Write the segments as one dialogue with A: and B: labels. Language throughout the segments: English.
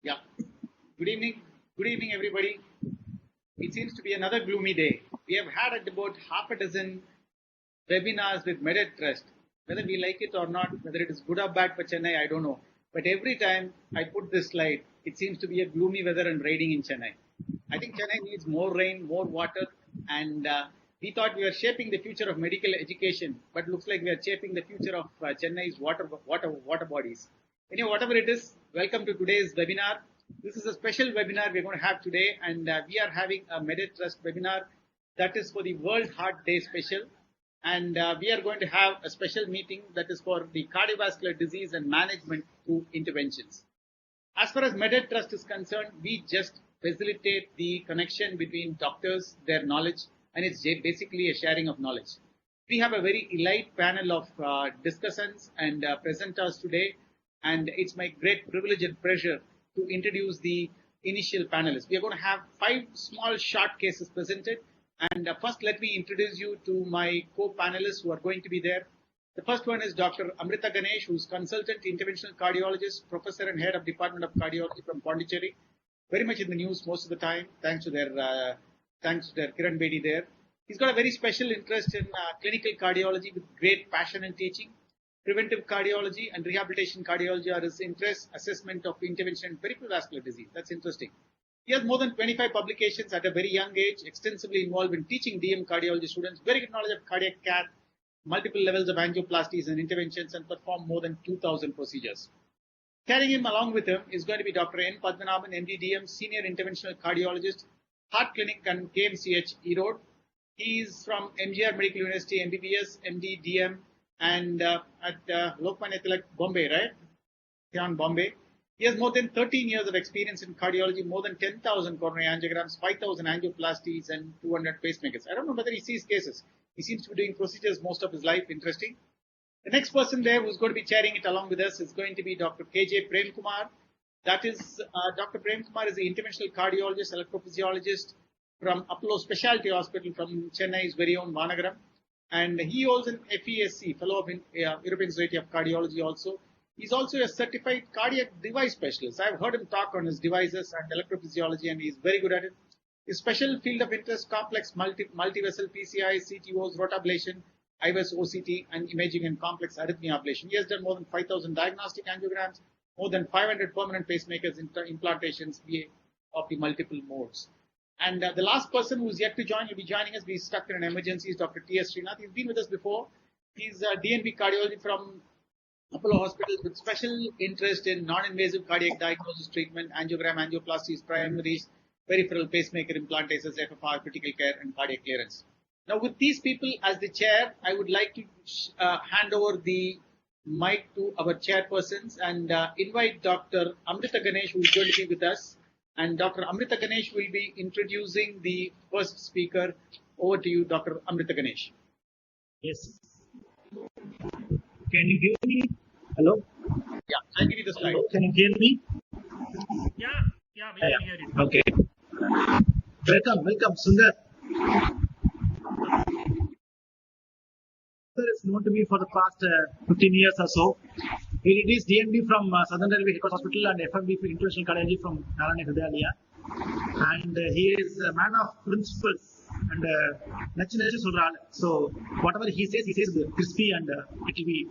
A: Yeah. Good evening. Good evening, everybody. It seems to be another gloomy day. We have had at about half a dozen webinars with Merit Trust. Whether we like it or not, whether it is good or bad for Chennai, I don't know. But every time I put this slide, it seems to be a gloomy weather and raining in Chennai. I think Chennai needs more rain, more water, and we thought we were shaping the future of medical education, but looks like we are shaping the future of Chennai's water bodies. Anyway, whatever it is, welcome to today's webinar. This is a special webinar we're going to have today, and we are having a Merit Trust webinar that is for the World Heart Day special. And we are going to have a special meeting that is for the cardiovascular disease and management through interventions. As far as Merit Trust is concerned, we just facilitate the connection between doctors, their knowledge, and it's basically a sharing of knowledge. We have a very elite panel of discussants and presenters today, and it's my great privilege and pleasure to introduce the initial panelists. We are going to have 5 small short cases presented. And first, let me introduce you to my co-panelists who are going to be there. The first one is Dr. Amrita Ganesh, who is consultant interventional cardiologist, professor and head of Department of Cardiology from Pondicherry. Very much in the news most of the time, thanks to their Kiran Bedi there. He's got a very special interest in clinical cardiology with great passion in teaching. Preventive cardiology and rehabilitation cardiology are his interests. Assessment of intervention in peripheral vascular disease. That's interesting. He has more than 25 publications at a very young age, extensively involved in teaching DM cardiology students, very good knowledge of cardiac cath, multiple levels of angioplasties and interventions, and performed more than 2,000 procedures. Carrying him along with him is going to be Dr. N. Padmanabhan, MD DM, Senior Interventional Cardiologist, Heart Clinic and KMCH, Erode. He is from MGR Medical University, MBBS, MD DM, and at Lokmanya Tilak, Bombay, right? Here in Bombay. He has more than 13 years of experience in cardiology, more than 10,000 coronary angiograms, 5,000 angioplasties, and 200 pacemakers. I don't know whether he sees cases. He seems to be doing procedures most of his life. Interesting. The next person there who's going to be chairing it along with us is going to be Dr. KJ Premkumar. That is, Dr. Premkumar is the interventional cardiologist, electrophysiologist from Apollo Specialty Hospital from Chennai's very own Vanagaram. And he holds an FESC, Fellow of European Society of Cardiology also. He's also a certified cardiac device specialist. I've heard him talk on his devices and electrophysiology, and he's very good at it. His special field of interest, complex multi-vessel PCI, CTOs, rotablation, IVS OCT, and imaging and complex arrhythmia ablation. He has done more than 5,000 diagnostic angiograms, more than 500 permanent pacemakers, implantations of the multiple modes. And the last person who's yet to join, will be joining us. We stuck in an emergency, is Dr. T.S. Srinath. He's been with us before. He's DNB cardiology from Apollo Hospitals with special interest in non-invasive cardiac diagnosis, treatment, angiogram, angioplasties, primaries, peripheral pacemaker implantations, FFR, critical care, and cardiac clearance. Now, with these people as the chair, I would like to hand over the mic to our chairpersons and invite Dr. Amrita Ganesh, who is going to be with us. And Dr. Amrita Ganesh will be introducing the first speaker. Over to you, Dr. Amrita Ganesh.
B: Yes. Can you hear me? Hello?
A: Yeah, I'll give you the slide.
B: Can you hear me?
C: Yeah, we can hear you.
B: Okay. Welcome, Sundar. Sundar is known to me for the past 15 years or so. He did his DNB from Southern Railway Headquarters Hospital and FMB for Interventional Cardiology from Narayana Hridayalaya. And he is a man of principles. And so whatever he says crispy and it will be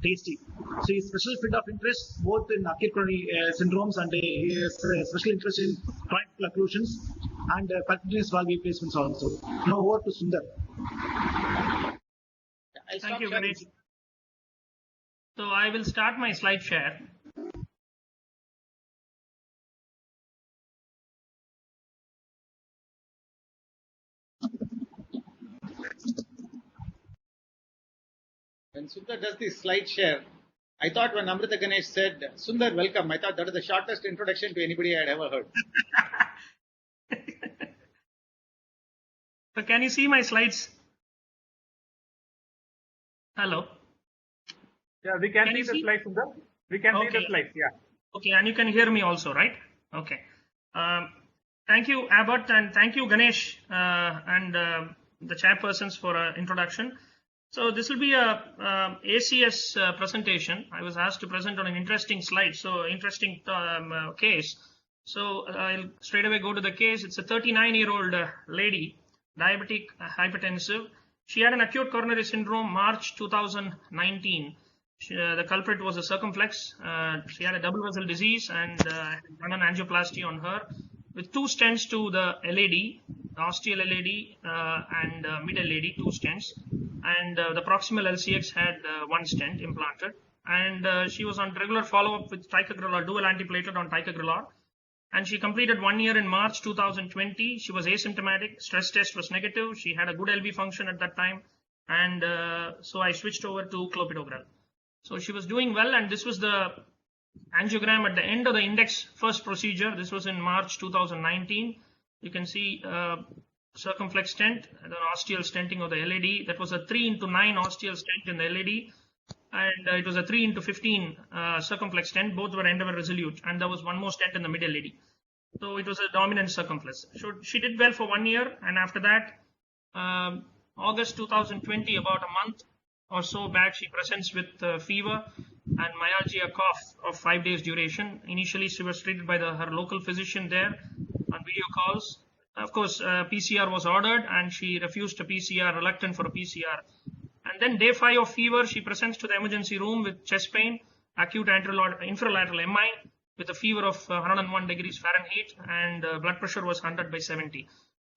B: tasty. So his special field of interest both in acute coronary syndromes and he has special interest in chronic occlusions and percutaneous valve replacements also. Now over to Sundar.
C: Thank you, Ganesh. So I will start my slide share.
A: When Sundar does the slide share, I thought when Amrita Ganesh said, Sundar, welcome, I thought that is the shortest introduction to anybody I had ever heard.
C: So can you see my slides? Hello?
D: Yeah, we can see the slides, Sundar. We can see the slides, yeah.
C: Okay, and you can hear me also, right? Okay. Thank you, Abbott, and thank you, Ganesh, and the chairpersons for introduction. So this will be a ACS presentation. I was asked to present on an interesting slide, so interesting case. So I'll straight away go to the case. It's a 39-year-old lady, diabetic, hypertensive. She had an acute coronary syndrome, March 2019. The culprit was a circumflex. She had a double vessel disease and had done an angioplasty on her with 2 stents to the LAD, the ostial LAD and mid LAD, 2 stents. And the proximal LCX had 1 stent implanted. And she was on regular follow-up with ticagrelor, dual antiplatelet on ticagrelor. And she completed 1 year in March 2020. She was asymptomatic. Stress test was negative. She had a good LV function at that time. And so I switched over to clopidogrel. So she was doing well, and this was the angiogram at the end of the index first procedure. This was in March 2019. You can see circumflex stent and an ostial stenting of the LAD. That was a 3x9 ostial stent in the LAD, and it was a 3x15 circumflex stent. Both were Endeavour Resolute, and there was one more stent in the mid LAD. So it was a dominant circumflex. So she did well for 1 year, and after that, August 2020, about a month or so back, she presents with fever and myalgia cough of 5 days duration. Initially, she was treated by her local physician there on video calls. Of course, PCR was ordered and she refused a PCR, reluctant for a PCR. And then day 5 of fever, she presents to the emergency room with chest pain, acute infralateral MI with a fever of 101 degrees Fahrenheit, and blood pressure was 100/70.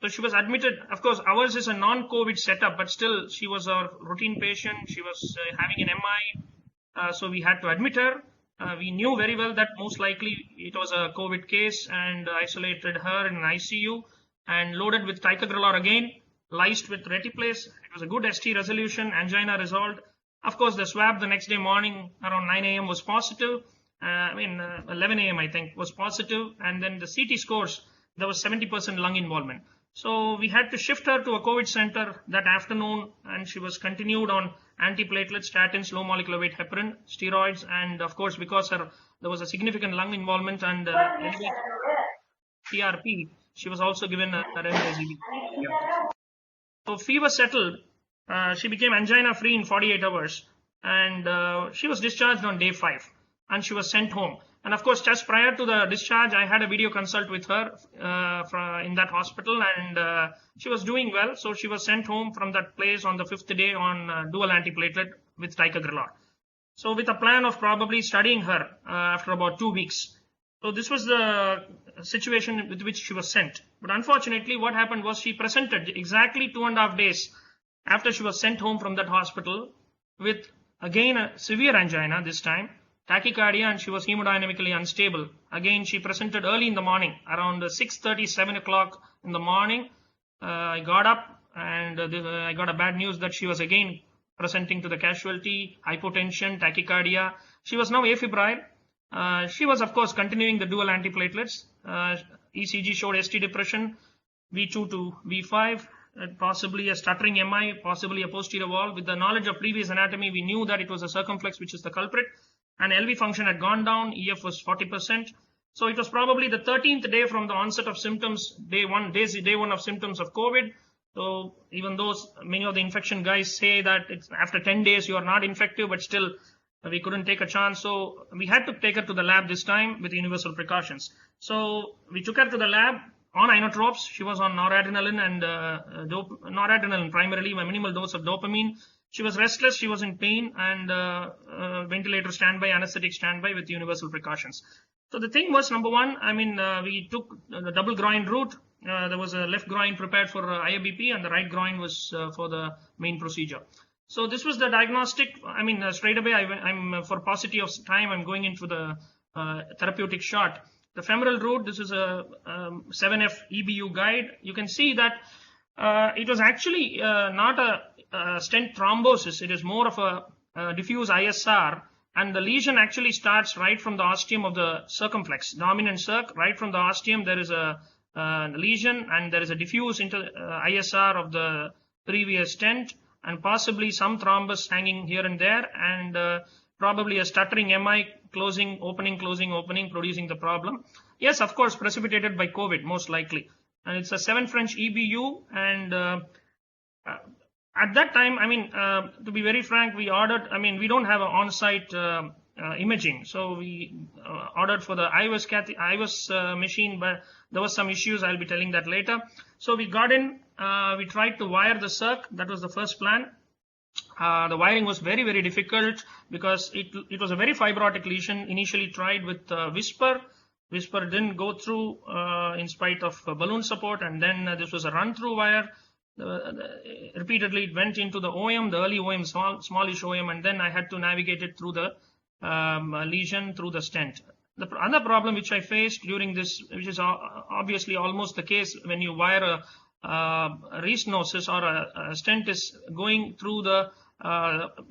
C: So she was admitted. Of course, ours is a non-COVID setup, but still she was a routine patient. She was having an MI, so we had to admit her. We knew very well that most likely it was a COVID case, and isolated her in an ICU and loaded with ticagrelor again, lysed with retiplase. It was a good ST resolution, angina resolved. Of course, the swab the next day morning around 9 a.m. was positive. 11 a.m. I think was positive, and then the CT scores, there was 70% lung involvement. So we had to shift her to a COVID center that afternoon, and she was continued on antiplatelet, statins, low molecular weight heparin, steroids, and of course, because there was a significant lung involvement and PRP, she was also given a remdesivir. So fever settled. She became angina free in 48 hours, and she was discharged on day 5, and she was sent home. And of course, just prior to the discharge, I had a video consult with her in that hospital, and she was doing well. So she was sent home from that place on the 5th day on dual antiplatelet with ticagrelor. So with a plan of probably studying her after about 2 weeks. So this was the situation with which she was sent. But unfortunately, what happened was she presented exactly 2.5 days after she was sent home from that hospital with again a severe angina this time, tachycardia, and she was hemodynamically unstable. Again, she presented early in the morning, around 6:30, 7 o'clock in the morning. I got up and I got a bad news that she was again presenting to the casualty, hypotension, tachycardia. She was now afebrile. She was, of course, continuing the dual antiplatelets. ECG showed ST depression, V2 to V5, possibly a stuttering MI, possibly a posterior wall. With the knowledge of previous anatomy, we knew that it was a circumflex, which is the culprit. And LV function had gone down, EF was 40%. So it was probably the 13th day from the onset of symptoms, day one of symptoms of COVID. So even though many of the infection guys say that it's after 10 days you are not infective, but still we couldn't take a chance. So we had to take her to the lab this time with universal precautions. So we took her to the lab on inotropes. She was on noradrenaline and noradrenaline primarily, a minimal dose of dopamine. She was restless, she was in pain, and ventilator standby, anesthetic standby with universal precautions. So the thing was, number one, we took the double groin route. There was a left groin prepared for IABP, and the right groin was for the main procedure. So this was the diagnostic. Straight away, I'm for paucity of time, I'm going into the therapeutic shot. The femoral route, this is a 7F EBU guide. You can see that it was actually not a stent thrombosis. It is more of a diffuse ISR, and the lesion actually starts right from the ostium of the circumflex, dominant circ. Right from the ostium there is a lesion, and there is a diffuse ISR of the previous stent, and possibly some thrombus hanging here and there, and probably a stuttering MI, closing, opening, producing the problem. Yes, of course, precipitated by COVID, most likely. And it's a 7 French EBU, and at that time, I mean, to be very frank, we ordered, I mean, we don't have an on-site imaging. So we ordered for the IVUS machine, but there was some issues. I'll be telling that later. So we got in, we tried to wire the circ. That was the first plan. The wiring was very, very difficult because it was a very fiber optic lesion. Initially tried with Whisper. Whisper didn't go through in spite of balloon support, and then this was a run-through wire. Repeatedly it went into the OM, the early OM, smallish OM, and then I had to navigate it through the lesion through the stent. The other problem which I faced during this, which is obviously almost the case when you wire a restenosis or a stent, is going through the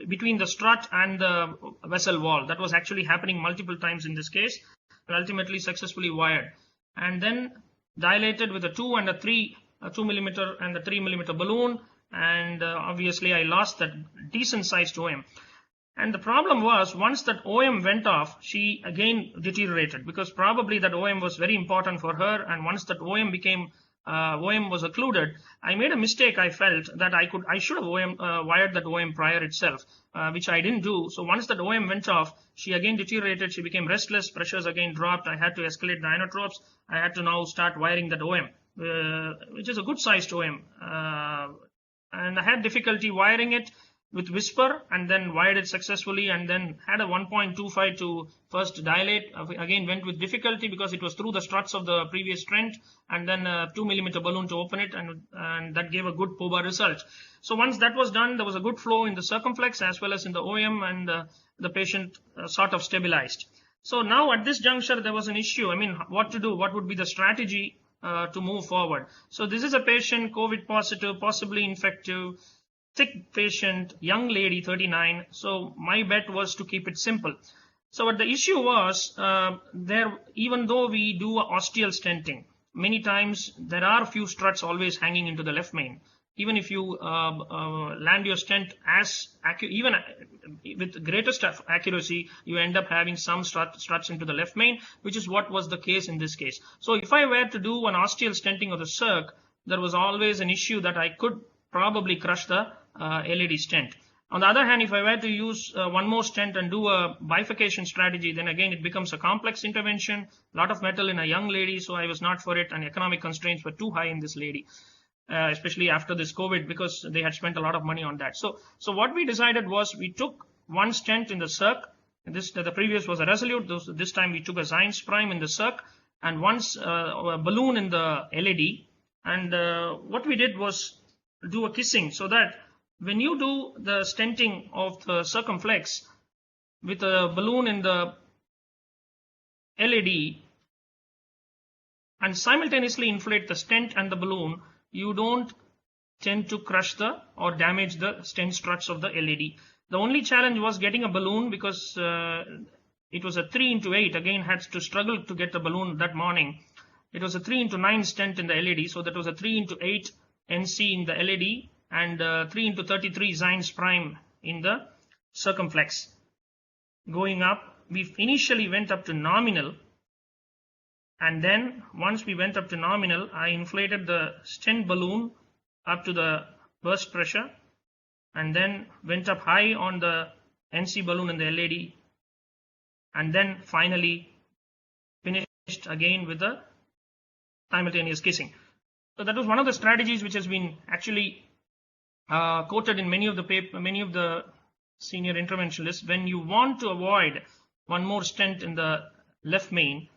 C: between the strut and the vessel wall. That was actually happening multiple times in this case, and ultimately successfully wired, and then dilated with a 2 and a 3, a 2 millimeter and a 3 millimeter balloon, and obviously I lost that decent sized OM. And the problem was, once that OM went off, she again deteriorated, because probably that OM was very important for her, and once that OM became OM was occluded, I made a mistake. I felt that I should have wired that OM prior itself, which I didn't do. So once that OM went off, she again deteriorated. She became restless. Pressures again dropped. I had to escalate the inotropes. I had to now start wiring that OM, which is a good sized OM, and I had difficulty wiring it with Whisper, and then wired it successfully, and then had a 1.25 to first dilate. Again went with difficulty because it was through the struts of the previous stent, and then a 2 millimeter balloon to open it, and that gave a good POBA result. So once that was done, there was a good flow in the circumflex as well as in the OM, and the patient sort of stabilized. So now at this juncture there was an issue. I mean, what to do? What would be the strategy to move forward? So this is a patient, COVID positive, possibly infective, sick patient, young lady, 39. So my bet was to keep it simple. So what the issue was, even though we do ostial stenting, many times there are a few struts always hanging into the left main. Even if you land your stent even with greatest accuracy, you end up having some struts into the left main, which is what was the case in this case. So if I were to do an ostial stenting of the circ, there was always an issue that I could probably crush the LED stent. On the other hand, if I were to use one more stent and do a bifurcation strategy, then again it becomes a complex intervention, a lot of metal in a young lady, so I was not for it, and economic constraints were too high in this lady, especially after this COVID, because they had spent a lot of money on that. So what we decided was, we took one stent in the circ. The previous was a Resolute. This time we took a Zynes Prime in the circ, and once a balloon in the LED. And what we did was do a kissing, so that when you do the stenting of the circumflex with a balloon in the LED and simultaneously inflate the stent and the balloon, you don't tend to crush or damage the stent struts of the LED. The only challenge was getting a balloon, because it was a 3x8. Again, had to struggle to get the balloon that morning. It was a 3x9 stent in the LED, so that was a 3x8 NC in the LED, and 3x33 Zynes Prime in the circumflex. Going up, we initially went up to nominal, and then once we went up to nominal, I inflated the stent balloon up to the burst pressure, and then went up high on the NC balloon in the LED, and then finally finished again with the simultaneous kissing. So that was one of the strategies which has been actually quoted in many of the senior interventionalists. When you want to avoid one more stent in the left main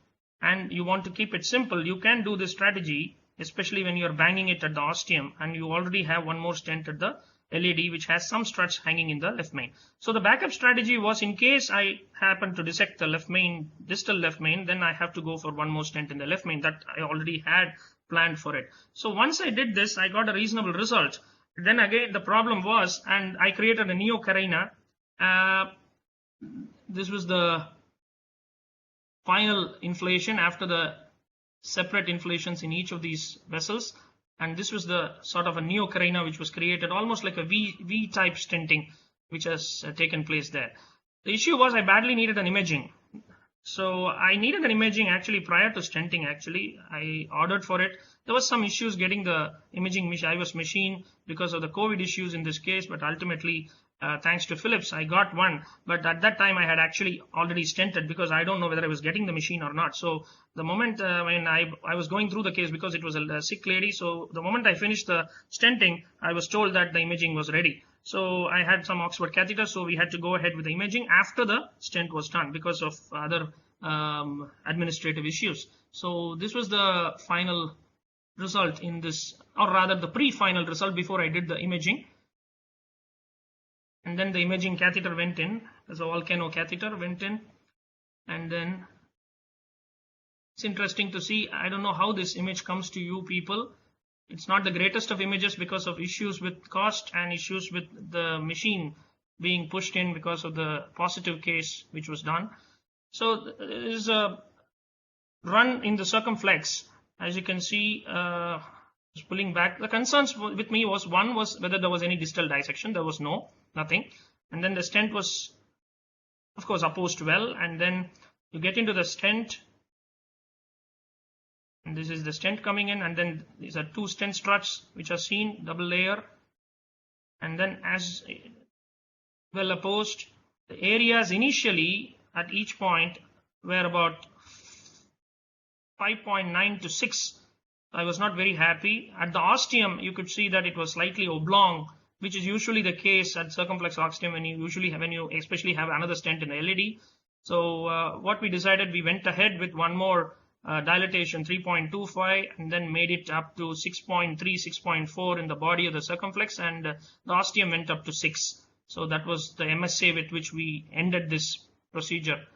C: and you want to keep it simple, you can do this strategy, especially when you are banging it at the ostium and you already have one more stent at the LED which has some struts hanging in the left main. So the backup strategy was, in case I happen to dissect the left main, distal left main, then I have to go for one more stent in the left main. That I already had planned for it. So once I did this, I got a reasonable result. Then again the problem was, and I created a Neo Carina. This was the final inflation after the separate inflations in each of these vessels, and this was the sort of a Neo Carina which was created, almost like a V type stenting which has taken place there. The issue was, I badly needed an imaging. So I needed an imaging actually prior to stenting. Actually, I ordered for it. There was some issues getting the imaging I was machine because of the COVID issues in this case, but ultimately, thanks to Philips, I got one. But at that time, I had actually already stented because I don't know whether I was getting the machine or not. So the moment when I was going through the case because it was a sick lady, so the moment I finished the stenting, I was told that the imaging was ready. So I had some Oxford catheter, so we had to go ahead with the imaging after the stent was done because of other administrative issues. So this was the final result in this, or rather the pre-final result before I did the imaging. And then the imaging catheter went in, as a volcano catheter went in, and then it's interesting to see. I don't know how this image comes to you people. It's not the greatest of images because of issues with cost and issues with the machine being pushed in because of the positive case which was done. So there is a run in the circumflex. As you can see, pulling back. The concerns with me was, one was whether there was any distal dissection. There was nothing. And then the stent was, of course, opposed well. And then you get into the stent. And this is the stent coming in, and then these are two stent struts which are seen, double layer, and then as well opposed. The areas initially at each point were about 5.9 to 6. I was not very happy. At the ostium, you could see that it was slightly oblong, which is usually the case at circumflex ostium when you especially have another stent in the LAD. So what we decided, we went ahead with one more dilatation 3.25 and then made it up to 6.3, 6.4 in the body of the circumflex, and the ostium went up to 6. So that was the MSA with which we ended this procedure.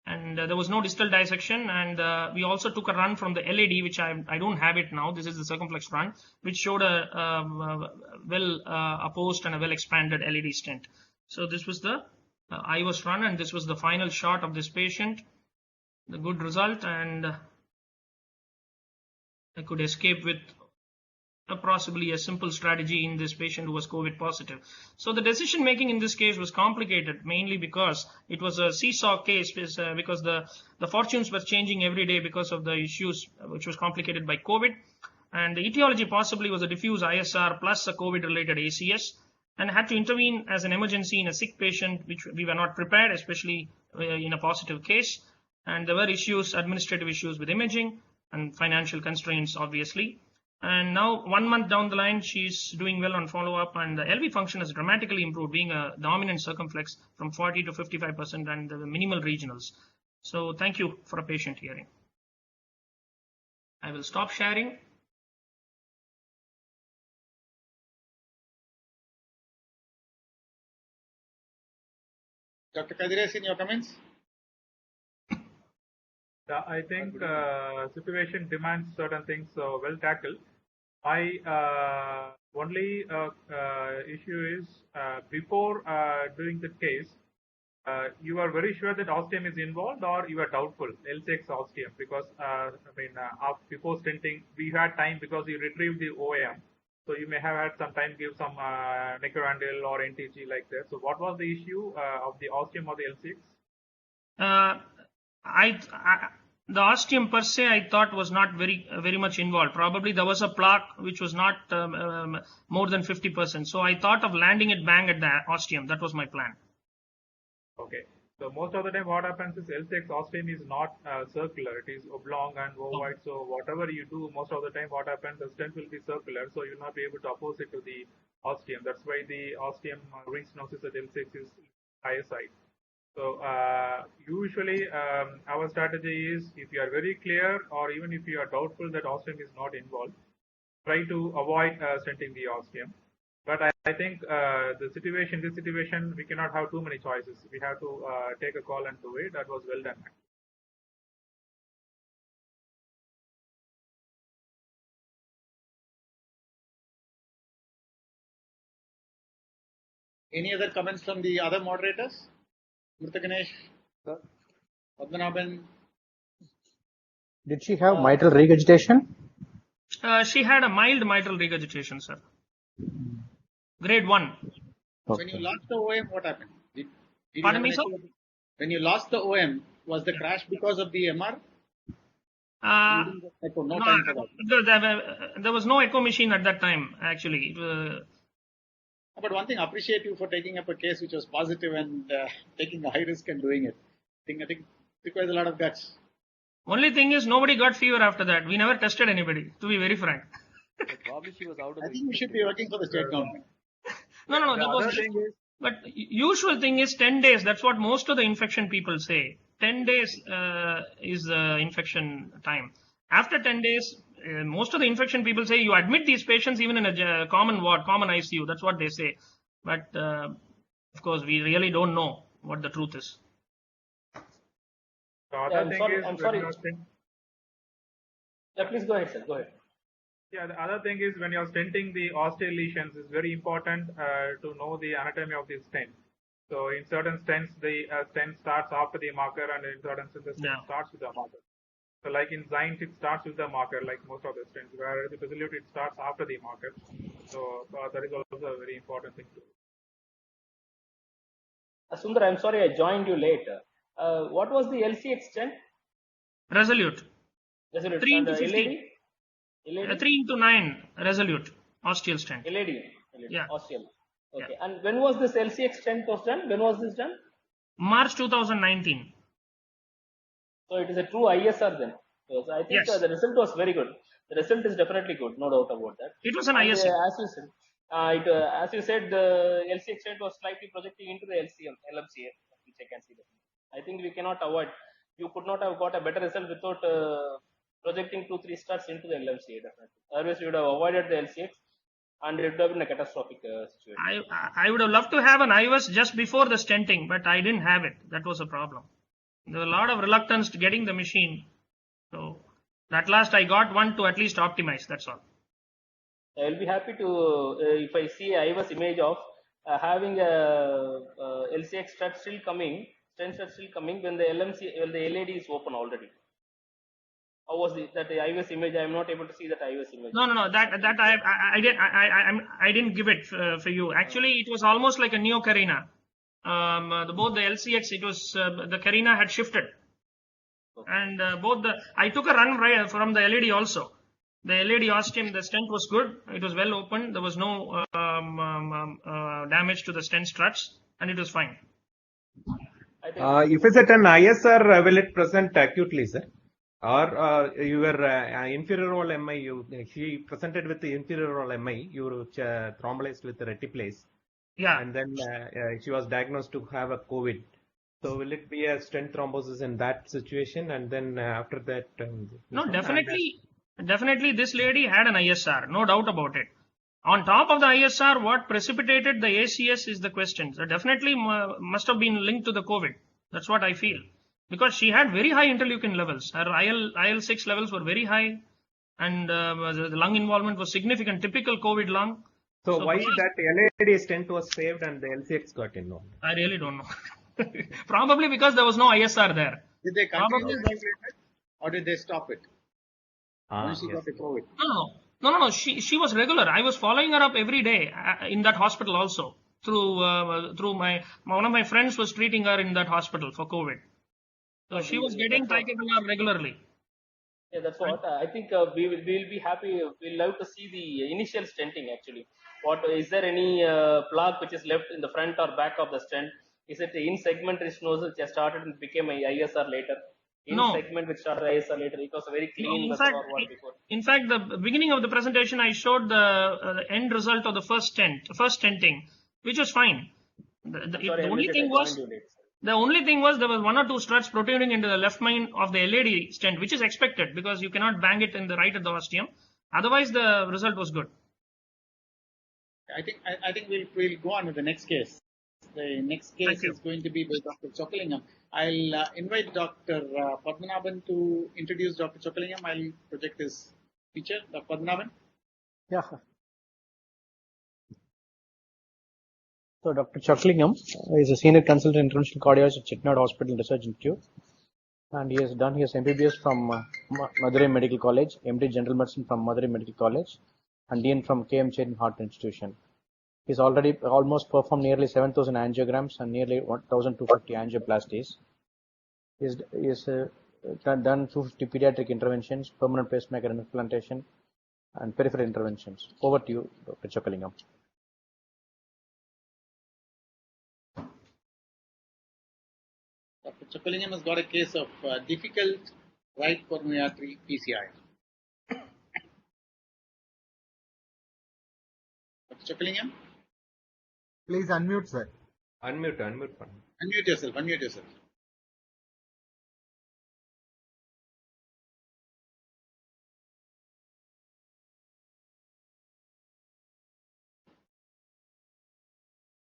C: And there was no distal dissection, and we also took a run from the LAD, which I don't have it now. This is the circumflex run, which showed a well opposed and a well expanded LAD stent. So this was the IVUS run, and this was the final shot of this patient. The good result, and I could escape with possibly a simple strategy in this patient who was COVID positive. So the decision making in this case was complicated, mainly because it was a seesaw case, because the fortunes were changing every day because of the issues which was complicated by COVID, and the etiology possibly was a diffuse ISR plus a COVID related ACS, and had to intervene as an emergency in a sick patient, which we were not prepared, especially in a positive case. And there were issues, administrative issues with imaging and financial constraints, obviously. And now 1 month down the line, she's doing well on follow-up, and the LV function has dramatically improved, being a dominant circumflex from 40 to 55% and the minimal regionals. So thank you for a patient hearing. I will stop sharing.
A: Dr. Kadiresan, your comments?
D: I think situation demands certain things, so well tackled. My only issue is before doing the case, you are very sure that ostium is involved, or you are doubtful L6 ostium, because before stenting we had time because you retrieved the OAM, so you may have had some time give some Necorandil or NTG like that. So what was the issue of the ostium or the L6?
C: The ostium per se, I thought, was not very much involved. Probably there was a plaque which was not more than 50%. So I thought of landing it bang at the ostium. That was my plan.
D: Okay. So most of the time what happens is L6 ostium is not circular. It is oblong and ovoid. So whatever you do, most of the time what happens, the stent will be circular. So you'll not be able to oppose it to the ostium. That's why the ostium ring stenosis at L6 is higher side. So usually our strategy is, if you are very clear or even if you are doubtful that ostium is not involved, try to avoid stenting the ostium. But I think this situation, we cannot have too many choices. We have to take a call and do it. That was well done.
A: Any other comments from the other moderators? Murtha Ganesh, Padmanabhan.
E: Did she have mitral regurgitation?
C: She had a mild mitral regurgitation, sir. Grade 1.
A: Okay. When you lost the OM, what happened?
C: Pardon me, sir?
A: When you lost the OM, Was the crash because of the MR?
C: Uh,
A: You didn't get echo, no
C: no,
A: time for that.
C: there was no echo machine at that time, actually.
A: But one thing, appreciate you for taking up a case which was positive and taking a high risk and doing it. I think requires a lot of guts.
C: Only thing is, nobody got fever after that. We never tested anybody, to be very frank.
F: Probably she was out of
A: I
F: the
A: think we should be working for the state government.
C: No,
D: The
C: that
D: other
C: was.
D: thing is,
C: But usual thing is 10 days. That's what most of the infection people say. 10 days is the infection time. After 10 days, most of the infection people say you admit these patients even in a common ward, common ICU. That's what they say. But of course, we really don't know what the truth is.
D: the other
G: I'm
D: thing
G: sorry.
D: is
G: I'm
D: when
G: sorry.
D: you're stent-
G: Yeah, please go ahead, sir. Go ahead.
D: yeah, the other thing is when you're stenting the osteal lesions, it's very important to know the anatomy of the stent. So in certain stents, the stent starts after the marker, and in certain stents, the stent
C: Yeah.
D: starts with the marker. So like in Zynt, it starts with the marker, like most of the stents, whereas the Resolute, it starts after the marker. So that is also a very important thing to do.
G: Sundar, I'm sorry I joined you late. What was the LCX stent?
C: Resolute.
G: Resolute.
C: 3
G: And
C: into 50.
G: LAD?
C: 3 into 9 resolute osteal stent.
G: LAD.
C: Yeah.
G: Osteal. Okay. And when was this LCX stent was done? When was this done?
C: March 2019.
G: So it is a true ISR then. Because I think
C: Yes.
G: the result was very good. The result is definitely good, no doubt about that.
C: It was an
G: And,
C: ISR.
G: as you said, the LCX stent was slightly projecting into the LMCA, which I can see that. I think we cannot avoid. You could not have got a better result without projecting 2-3 stars into the LMCA, definitely. Otherwise, you would have avoided the LCX, and it would have been a catastrophic situation.
C: I would have loved to have an IVUS just before the stenting, but I didn't have it. That was a problem. There was a lot of reluctance to getting the machine. So at last I got one to at least optimize. That's all.
G: I will be happy to, if I see IVUS image of having a LCX stent still coming when the LAD is open already. How was that IVUS image? I am not able to see that IVUS image.
C: No. That I didn't give it for you. Actually, it was almost like a Neo Carina. Both the LCX, it was the Carina had shifted, and I took a run right from the LED also. The LED ostium, the stent was good. It was well opened. There was no damage to the stent struts, and it was fine.
G: I think
H: If it's at an ISR, will it present acutely, sir? Or your inferior wall MI, she presented with the inferior wall MI, you were thrombolized with the reticulase.
C: Yeah.
H: And then she was diagnosed to have a COVID. So will it be a stent thrombosis in that situation? And then after that?
C: No, definitely this lady had an ISR, no doubt about it. On top of the ISR, what precipitated the ACS is the question. So definitely must have been linked to the COVID. That's what I feel. Because she had very high interleukin levels. Her IL-6 levels were very high, and the lung involvement was significant, typical COVID lung.
H: So why that LED stent was saved and the LCX got involved?
C: I really don't know. Probably because there was no ISR there.
A: Did they continue
C: Probably
A: to use it, or did they stop it? When she
H: Yes.
A: got the COVID.
C: No. She was regular. I was following her up every day in that hospital also. Through one of my friends was treating her in that hospital for COVID. So she was getting ticagrelor regularly.
G: yeah, that's what I think. We will be happy. We'll love to see the initial stenting actually. What is there any plaque which is left in the front or back of the stent? Is it in segment restenosis which has started and became a ISR later? In
C: No.
G: segment which started ISR later. It was a very clean
C: In fact,
G: reservoir before.
C: in fact, the beginning of the presentation, I showed the end result of the first stenting, which was fine. The only thing was there was one or two struts protruding into the left main of the LED stent, which is expected because you cannot bang it in the right of the ostium. Otherwise, the result was good.
A: I think we'll go on with the next case. The next case
C: Thank you.
A: is going to be by Dr. Chockalingam. I'll invite Dr. Padmanabhan to introduce Dr. Chockalingam. I'll project his picture. Dr. Padmanabhan.
E: Yeah. So Dr. Chockalingam is a senior consultant interventional cardiologist at Chettinad Hospital Research Institute, and he has done his MBBS from Madurai Medical College, MD General Medicine from Madurai Medical College, and DN from KM Chetan Heart Institution. He's already almost performed nearly 7,000 angiograms and nearly 1,250 angioplasties. Is done 250 pediatric interventions, permanent pacemaker implantation, and peripheral interventions. Over to you, Dr. Chokalingam.
A: Dr. Chokalingam has got a case of difficult right coronary artery PCI. Dr. Chokalingam,
I: Please unmute, sir.
H: Unmute.
A: unmute yourself. Unmute yourself.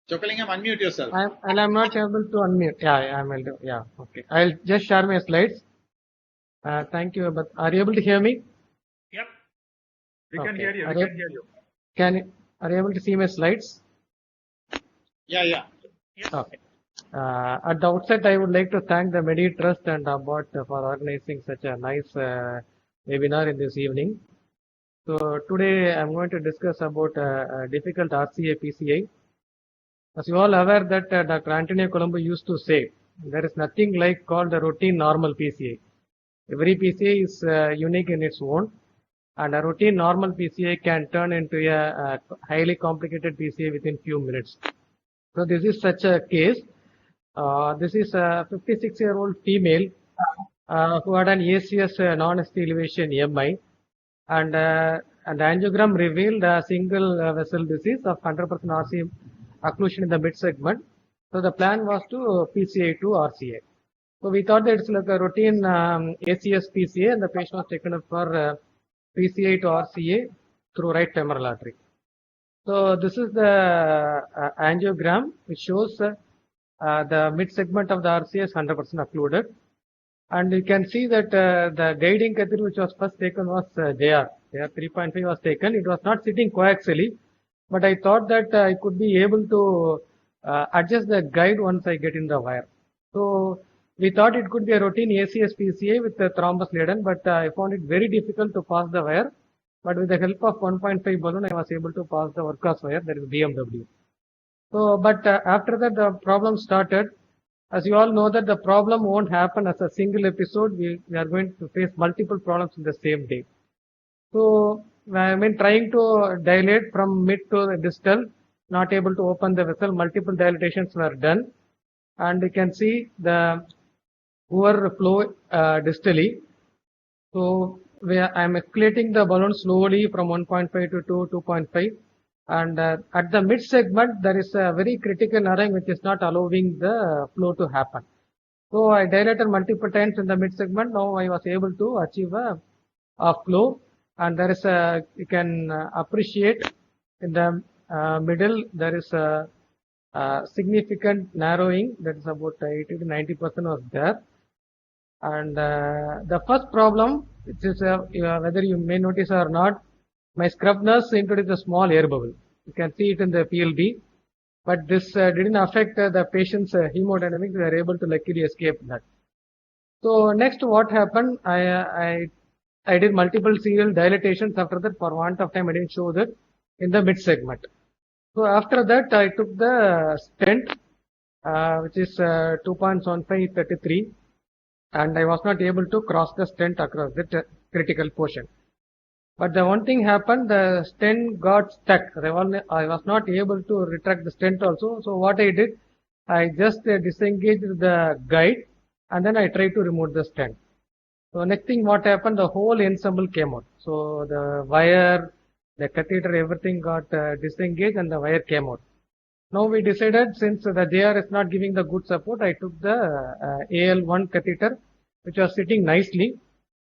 A: Chokalingam, unmute yourself.
J: I'm not able to unmute. Yeah, I'm able to. Yeah, okay. I'll just share my slides. Thank you. But are you able to hear me?
C: Yep.
D: We can
J: Okay.
D: hear you.
J: Are
D: We
J: you-
D: can hear you.
J: Are you able to see my slides?
A: Yeah.
J: Okay. At the outset, I would like to thank the Medi Trust and Abbott for organizing such a nice webinar in this evening. So today I'm going to discuss about a difficult RCA PCI. As you all aware that Dr. Antonio Colombo used to say, there is nothing like called the routine normal PCI. Every PCI is unique in its own, and a routine normal PCI can turn into a highly complicated PCI within few minutes. So this is such a case. This is a 56-year-old female who had an ACS non-ST elevation MI, and the angiogram revealed a single vessel disease of 100% RCA occlusion in the mid segment. So the plan was to PCI to RCA. So we thought that it's like a routine ACS PCA, and the patient was taken up for PCI to RCA through right femoral artery. So this is the angiogram, which shows the mid segment of the RCA is 100% occluded, and you can see that the guiding catheter which was first taken was JR 3.5 was taken. It was not sitting coaxially, but I thought that I could be able to adjust the guide once I get in the wire. So we thought it could be a routine ACS PCA with the thrombus laden, but I found it very difficult to pass the wire. But with the help of 1.5 balloon, I was able to pass the Workhorse wire, that is BMW. So, but after that, the problem started. As you all know that the problem won't happen as a single episode. We are going to face multiple problems in the same day. So, I mean, trying to dilate from mid to the distal, not able to open the vessel, multiple dilatations were done. And you can see the poor flow distally. So, I'm escalating the balloon slowly from 1.5 to 2.5. And at the mid segment, there is a very critical narrowing which is not allowing the flow to happen. So I dilated multiple times in the mid segment. Now I was able to achieve a flow, and there is a, you can appreciate in the middle, there is a significant narrowing, that is about 80 to 90% was there. And the first problem, which is whether you may notice or not, my scrub nurse introduced a small air bubble. You can see it in the PLB, but this didn't affect the patient's hemodynamics. We were able to luckily escape that. So next, what happened? I did multiple serial dilatations. After that, for want of time, I didn't show that in the mid segment. So after that, I took the stent, which is 2.1533, and I was not able to cross the stent across the critical portion. But the one thing happened, the stent got stuck. I was not able to retract the stent also. So what I did, I just disengaged the guide, and then I tried to remove the stent. So next thing what happened, the whole ensemble came out. So the wire, the catheter, everything got disengaged and the wire came out. Now we decided, since the JR is not giving the good support, I took the AL1 catheter, which was sitting nicely.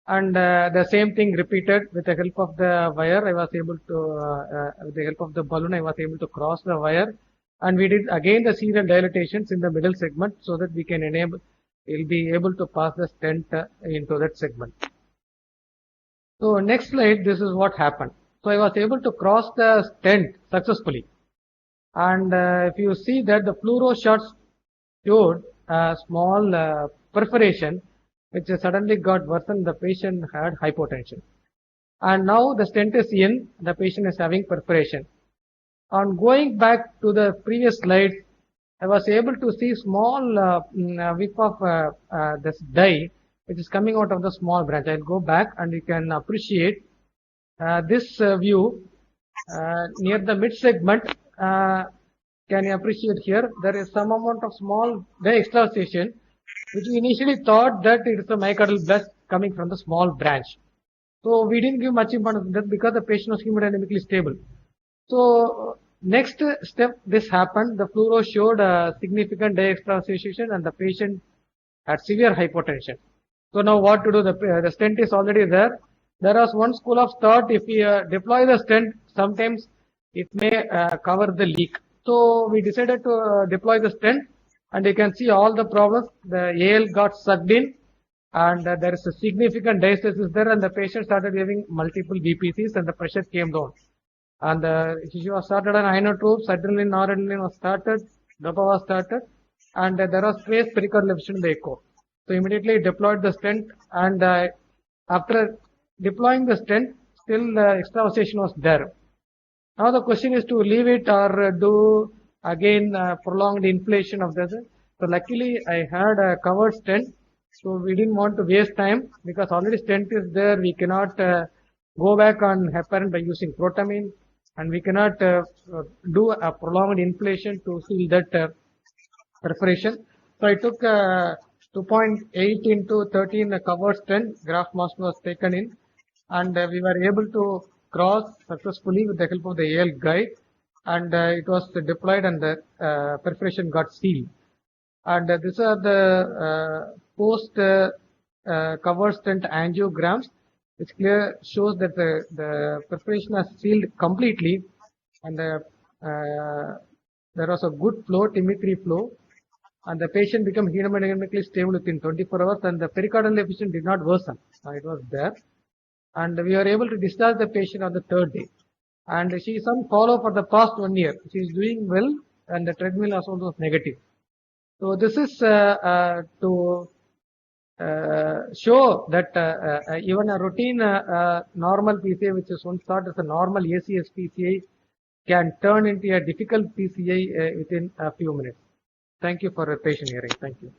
J: And the same thing repeated with the help of the wire. I was able to, with the help of the balloon, I was able to cross the wire. And we did again the serial dilatations in the middle segment so that we can we'll be able to pass the stent into that segment. So next slide, this is what happened. So I was able to cross the stent successfully. And if you see that the fluoro shots showed a small perforation, which suddenly got worsened, the patient had hypotension. And now the stent is in, the patient is having perforation. On going back to the previous slide, I was able to see small whiff of this dye which is coming out of the small branch. I'll go back and you can appreciate this view near the mid segment. Can you appreciate here? There is some amount of small dye extravasation, which we initially thought that it is a myocardial blush coming from the small branch. So we didn't give much importance to that because the patient was hemodynamically stable. So next step, this happened. The fluoro showed significant dye extravasation and the patient had severe hypotension. So now what to do? The stent is already there. There was one school of thought, if we deploy the stent, sometimes it may cover the leak. So we decided to deploy the stent, and you can see all the problems. The AL got sucked in, and there is a significant diastasis there, and the patient started having multiple VPCs, and the pressure came down. And she was started on inotropes, adrenaline, noradrenaline was started, dopa was started, and there was trace pericardial effusion in the echo. So immediately deployed the stent, and after deploying the stent, still the extravasation was there. Now the question is to leave it or do again prolonged inflation of the. So luckily I had a covered stent, so we didn't want to waste time because already stent is there. We cannot go back on heparin by using protamine, and we cannot do a prolonged inflation to seal that perforation. So I took 2.8 into 13 covered stent. Graft mass was taken in, and we were able to cross successfully with the help of the AL guide, and it was deployed and the perforation got sealed. And these are the post covered stent angiograms, which clear shows that the perforation is sealed completely, and there was a good flow, T3 flow, and the patient became hemodynamically stable within 24 hours, and the pericardial effusion did not worsen. It was there. And we were able to discharge the patient on the third day. And she is on follow for the past 1 year. She is doing well, and the treadmill also was negative. So this is to show that even a routine normal PCI, which is once thought as a normal ACS PCI, can turn into a difficult PCI within a few minutes. Thank you for your patient hearing. Thank you.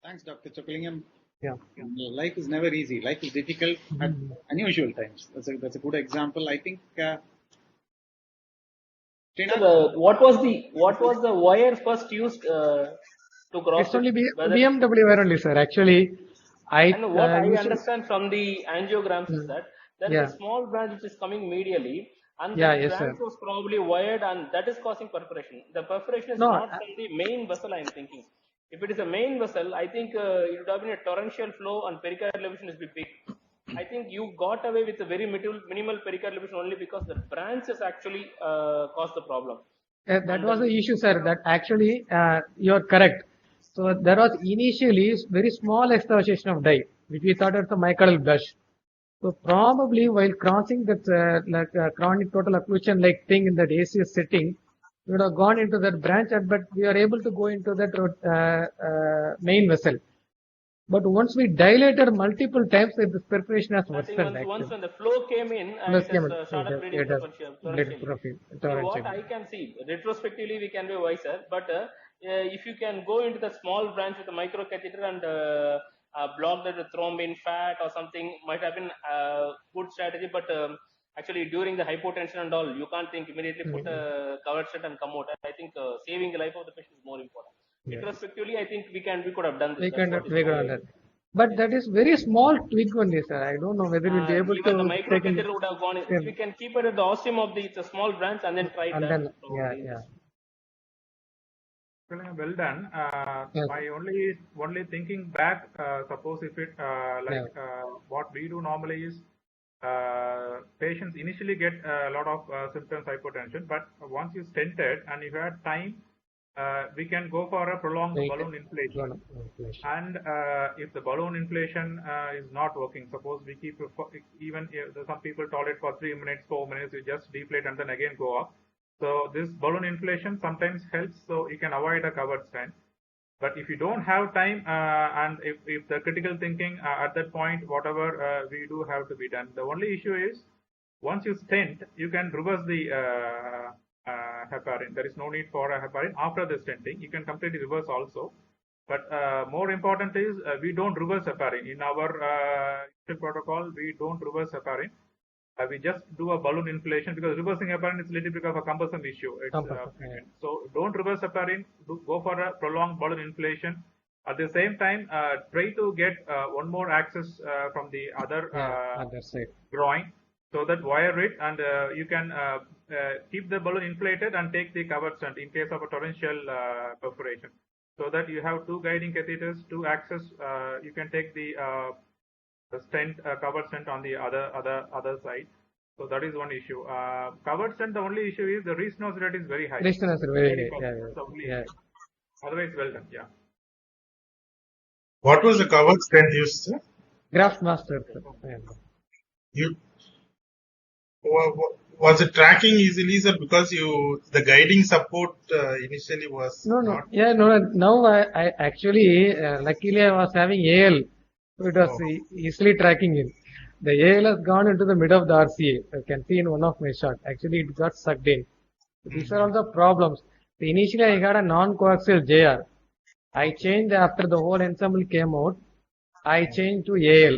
A: Thanks, Dr. Chokalingam.
J: Yeah.
A: Life is never easy. Life is difficult at unusual times. That's a good example. I think.
G: So what was the wire first used to cross?
J: It's only BMW wire only, sir. Actually,
G: and what I understand from the angiograms is that there is a small branch which is coming medially, and the branch was probably wired, and that is causing perforation. The perforation is not from the main vessel, I am thinking. If it is a main vessel, I think it would have been a torrential flow and pericardial effusion is big. I think you got away with a very minimal pericardial effusion only because the branches actually caused the problem.
J: That was the issue, sir. That actually you are correct. So there was initially very small extravasation of dye, which we thought was a myocardial blush. So probably while crossing that chronic total occlusion like thing in that ACS setting, we would have gone into that branch, but we are able to go into that main vessel. But once we dilated multiple times, this perforation has worsened.
G: Once when the flow came in, and it started bleeding torrentially. So what I can see, retrospectively we can be wiser, but if you can go into the small branch with a microcatheter and block that with thrombin, fat or something, might have been a good strategy, but actually during the hypotension and all, you can't think immediately put a covered stent and come out. I think saving the life of the patient is more important. Retrospectively, I think we could have done this.
J: We could have done that. But that is very small tweak only, sir. I don't know whether we'll be able to.
G: The microcatheter would have gone. If we can keep it at the ostium of the small branch and then try that.
D: Well done. My only thinking back, suppose if it what we do normally is patients initially get a lot of symptoms hypotension, but once you stented and if you had time, we can go for a prolonged balloon inflation. And if the balloon inflation is not working, suppose we keep even if some people tolerate for 3 minutes, 4 minutes, you just deflate and then again go up. So this balloon inflation sometimes helps, so you can avoid a covered stent. But if you don't have time and if the critical thinking at that point, whatever we do have to be done. The only issue is Once you stent, you can reverse the heparin. There is no need for a heparin after the stenting. You can completely reverse also. But more important is we don't reverse heparin. In our protocol, we don't reverse heparin. We just do a balloon inflation because reversing heparin is a little bit of a cumbersome issue. So don't reverse heparin. Go for a prolonged balloon inflation. At the same time, try to get one more access from the other
J: side.
D: groin, so that wire it, and you can keep the balloon inflated and take the covered stent in case of a torrential perforation. So that you have two guiding catheters, two access. You can take the stent, covered stent on the other side. So that is one issue. Covered stent, the only issue is the restenosis rate is very high.
J: Restenosis very high.
D: Otherwise, well done. Yeah.
K: What was the covered stent used, sir?
J: Graftmaster.
K: Was it tracking easily, sir? Because the guiding support initially was not.
J: Yeah, no. Now I actually, luckily I was having AL, so it was easily tracking in. The AL has gone into the mid of the RCA. You can see in one of my shots. Actually, it got sucked in. These are all the problems. So initially, I got a non-coaxial JR. I changed after the whole ensemble came out. I changed to AL.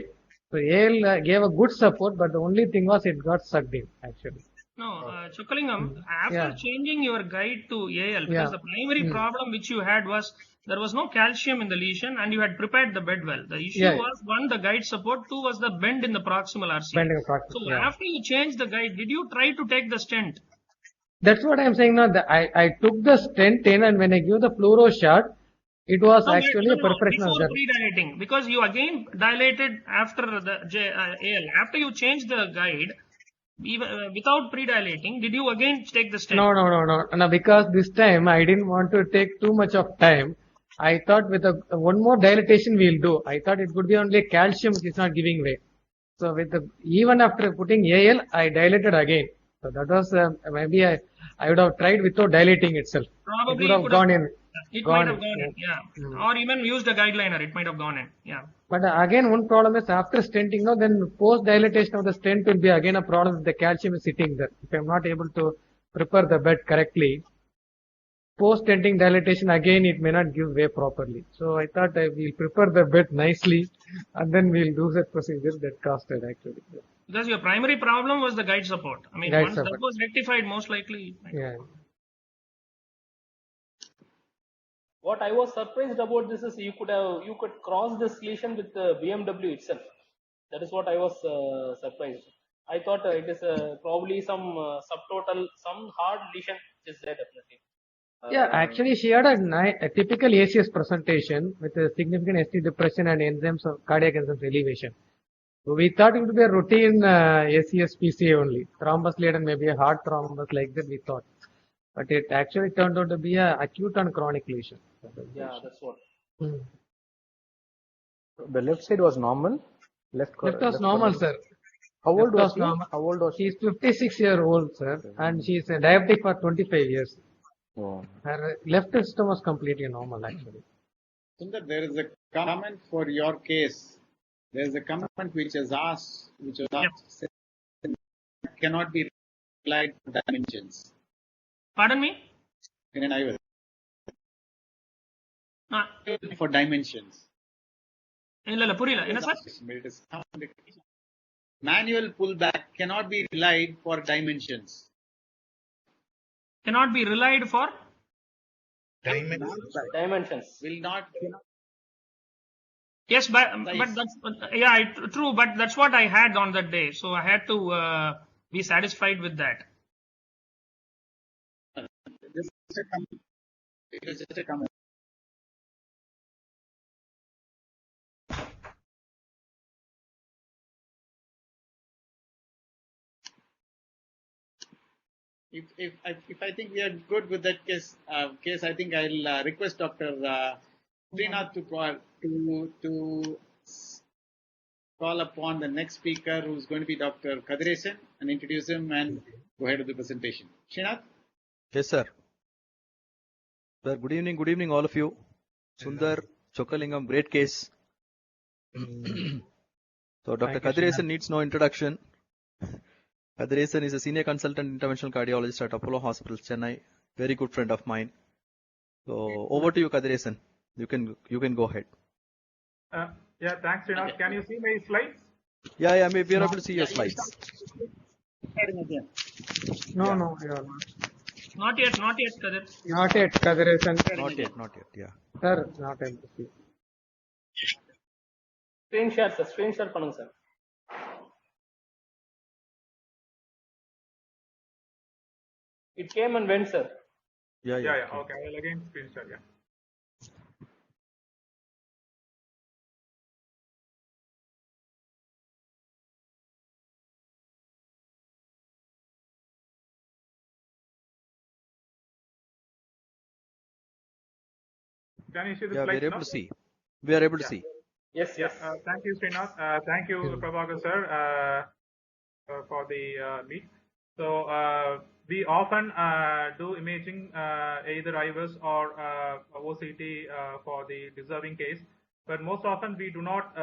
J: So AL gave a good support, but the only thing was it got sucked in actually.
C: No, Chokalingam, after changing your guide to AL, because the primary problem which you had was there was no calcium in the lesion and you had prepared the bed well. The issue was, one, the guide support, two was the bend in the proximal RCA. So after you changed the guide, did you try to take the stent?
J: That's what I'm saying now. I took the stent in, and when I give the fluoro shot, it was actually a perforation of
C: before pre-dilating, because you again dilated after the AL. After you changed the guide, even without pre-dilating, did you again take the stent?
J: No, because this time I didn't want to take too much of time. I thought with one more dilatation we'll do. I thought it could be only calcium which is not giving way. So even after putting AL, I dilated again. So that was maybe I would have tried without dilating itself.
C: Probably
J: it would have gone in.
C: It might have gone in, yeah. Or even used a guideliner, it might have gone in, yeah.
J: But again, one problem is after stenting, then post dilatation of the stent will be again a problem if the calcium is sitting there. If I'm not able to prepare the bed correctly, post stenting dilatation again it may not give way properly. So I thought we'll prepare the bed nicely and then we'll do that procedure that costed actually.
C: Because your primary problem was the guide support. I mean, once that was rectified, most likely.
J: Yeah.
G: What I was surprised about this is you could cross this lesion with the BMW itself. That is what I was surprised. I thought it is probably some subtotal, some hard lesion which is there definitely.
J: Yeah, actually she had a typical ACS presentation with a significant ST depression and enzymes of cardiac enzymes elevation. So we thought it would be a routine ACS PCA only, thrombus laden, maybe a heart thrombus like that we thought. But it actually turned out to be a acute and chronic lesion.
G: Yeah, that's what.
E: The left side was normal. Left
J: was normal, sir.
E: How old was she? How old was she?
J: She's 56-year-old, sir, and she's a diabetic for 25 years.
E: Oh.
J: Her left system was completely normal, actually.
A: Sundar, there is a comment for your case. There is a comment which was asked, cannot be applied to dimensions.
C: Pardon me?
A: For dimensions. Manual pullback cannot be relied for dimensions.
C: Cannot be relied for?
G: Dimensions.
A: Will not.
C: Yes, but that's, true, but that's what I had on that day. So I had to be satisfied with that.
A: It is just a comment. If I think we are good with that case, I think I'll request Dr. Srinath to call upon the next speaker, who's going to be Dr. Kadiresan, and introduce him and go ahead with the presentation. Srinath?
F: Yes, sir. Sir, good evening, all of you. Sundar, Chokalingam, great case. So, Dr. Kadiresan needs no introduction. Kadresan is a senior consultant interventional cardiologist at Apollo Hospital, Chennai. Very good friend of mine. So over to you, Kadresan. You can go ahead.
D: Yeah, thanks, Srinath. Can you see my slides?
F: Yeah, we are able to see your slides.
J: No,
D: Yeah.
J: no, you are not.
C: Not yet, Kadir.
J: Not yet, Kadiresan.
F: Not yet, yeah.
J: Sir, not able to see.
G: Screen share, sir. Screen share பண்ணுங்க sir. It came and went, sir.
D: Yeah. Okay, I will again screen share. Yeah. Can you see the
F: Yeah, we
D: slides
F: are able
D: now?
F: to see. We are able to
D: Yeah.
F: see.
G: Yes, yes.
D: Thank you, Srinath. Thank you, Prabhakar sir, for the meet. So we often do imaging either IVUS or OCT for the deserving case, but most often we do not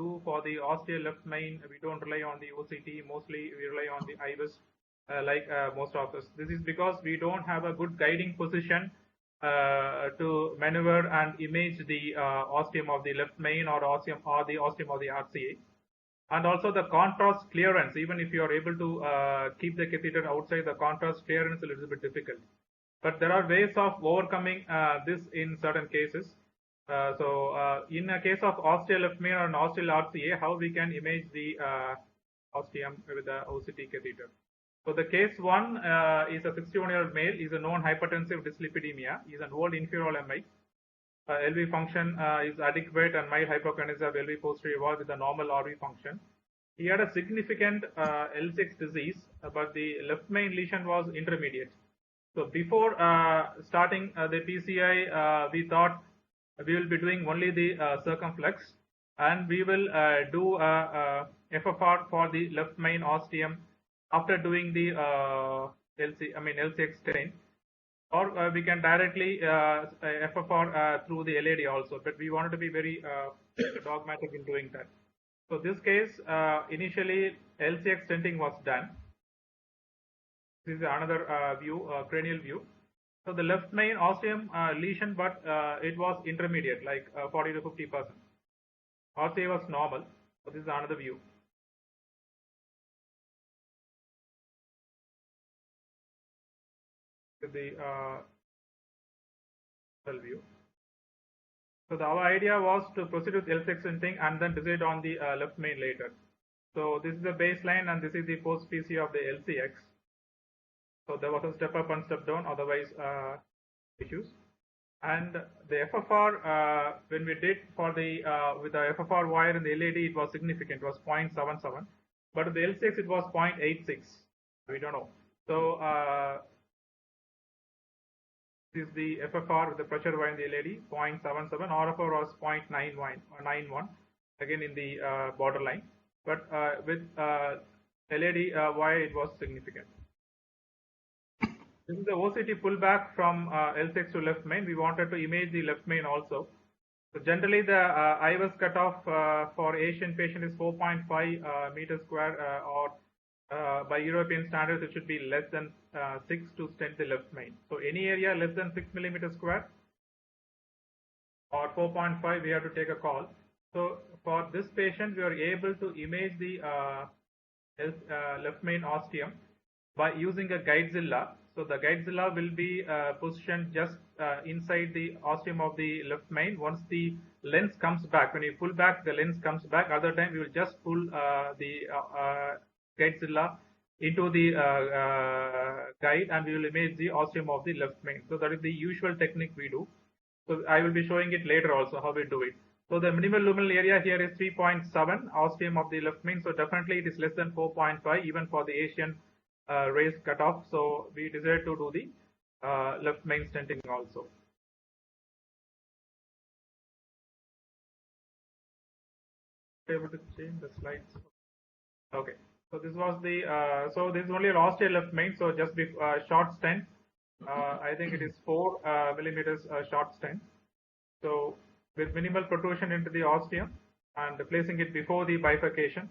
D: do for the ostial left main. We don't rely on the OCT. Mostly we rely on the IVUS, like most of us. This is because we don't have a good guiding position to maneuver and image the ostium of the left main or ostium of the RCA. And also the contrast clearance, even if you are able to keep the catheter outside, the contrast clearance is a little bit difficult. But there are ways of overcoming this in certain cases. So in a case of ostial left main or an ostial RCA, how we can image the ostium with the OCT catheter. So the case one is a 61-year-old male, is a known hypertensive dyslipidemia, is an old inferior MI. LV function is adequate and mild hypokinesia of LV posterior wall with a normal RV function. He had a significant L6 disease, but the left main lesion was intermediate. So before starting the PCI, we thought we will be doing only the circumflex, and we will do FFR for the left main ostium after doing the LCX stain. Or we can directly FFR through the LAD also, but we wanted to be very dogmatic in doing that. So this case, initially LCX stenting was done. This is another view, cranial view. So the left main ostium lesion, but it was intermediate, like 40 to 50%. RCA was normal. So this is another view. The view. So our idea was to proceed with L6 stenting and then decide on the left main later. So this is the baseline and this is the post PC of the LCX. So there was a step up and step down, otherwise issues. And the FFR when we did for the with the FFR wire in the LAD, it was significant. It was 0.77, but with the L6 it was 0.86. We don't know. So this is the FFR with the pressure wire in the LAD, 0.77. RFR was 0.91 again in the borderline, but with LAD wire it was significant. This is the OCT pullback from L6 to left main. We wanted to image the left main also. So generally the IVUS cutoff for Asian patient is 4.5 meters square or by European standards it should be less than 6 to stent the left main. So any area less than 6 millimeters square or 4.5 we have to take a call. So for this patient we are able to image the left main ostium by using a Guidezilla. So the Guidezilla will be positioned just inside the ostium of the left main. Once the lens comes back, when you pull back, the lens comes back. Other time, we will just pull the Guidezilla into the guide, and we will image the ostium of the left main. So that is the usual technique we do. So I will be showing it later also how we do it. So the minimal luminal area here is 3.7 ostium of the left main. So definitely it is less than 4.5 even for the Asian race cutoff. So we decided to do the left main stenting also. Able to change the slides. Okay. So this was the so this is only an ostial left main. So just be short stent. I think it is 4 millimeters short stent. So with minimal protrusion into the ostium and placing it before the bifurcation.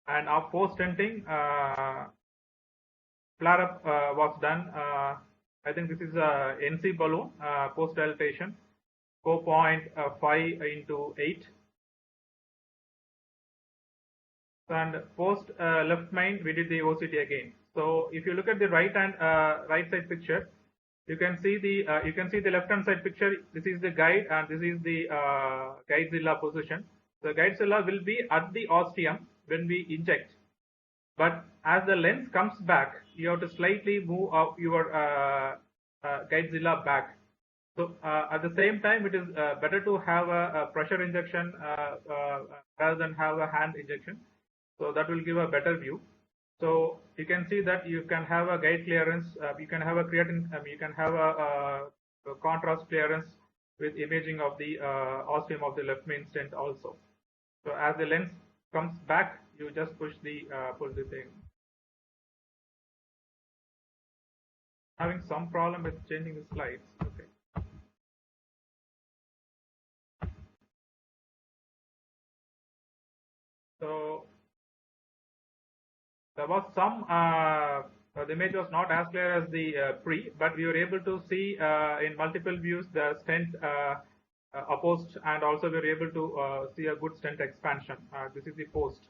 D: And our post stenting flare up was done. I think this is a NC balloon post dilatation 4.5 into 8. And post left main, we did the OCT again. So if you look at the right side picture, you can see the left hand side picture. This is the guide, and this is the guidezilla position. The guidezilla will be at the ostium when we inject, but as the lens comes back, you have to slightly move your guidezilla back. So at the same time, it is better to have a pressure injection rather than have a hand injection. So that will give a better view. So you can see that you can have a guide clearance, you can have a creatinine, you can have a contrast clearance with imaging of the ostium of the left main stent also. So as the lens comes back, you just push the thing. Having some problem with changing the slides. Okay. So there was some, the image was not as clear as the pre, but we were able to see in multiple views the stent opposed, and also we were able to see a good stent expansion. This is the post.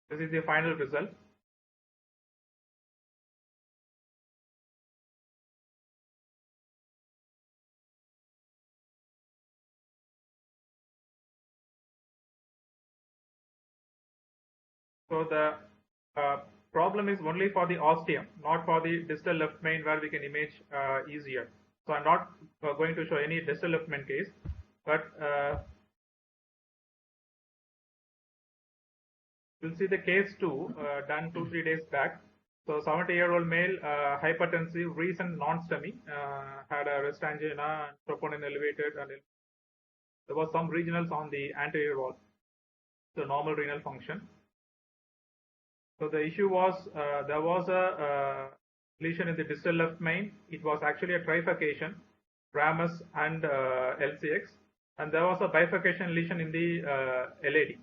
D: This is the final result. So the problem is only for the ostium, not for the distal left main, where we can image easier. So I'm not going to show any distal left main case, but we'll see the case 2 done 2-3 days back. So 70-year-old male, hypertensive, recent non-STEMI, had a rest angina, troponin elevated, and there was some regionals on the anterior wall. So normal renal function. So the issue was there was a lesion in the distal left main. It was actually a trifurcation, ramus and LCX, and there was a bifurcation lesion in the LAD,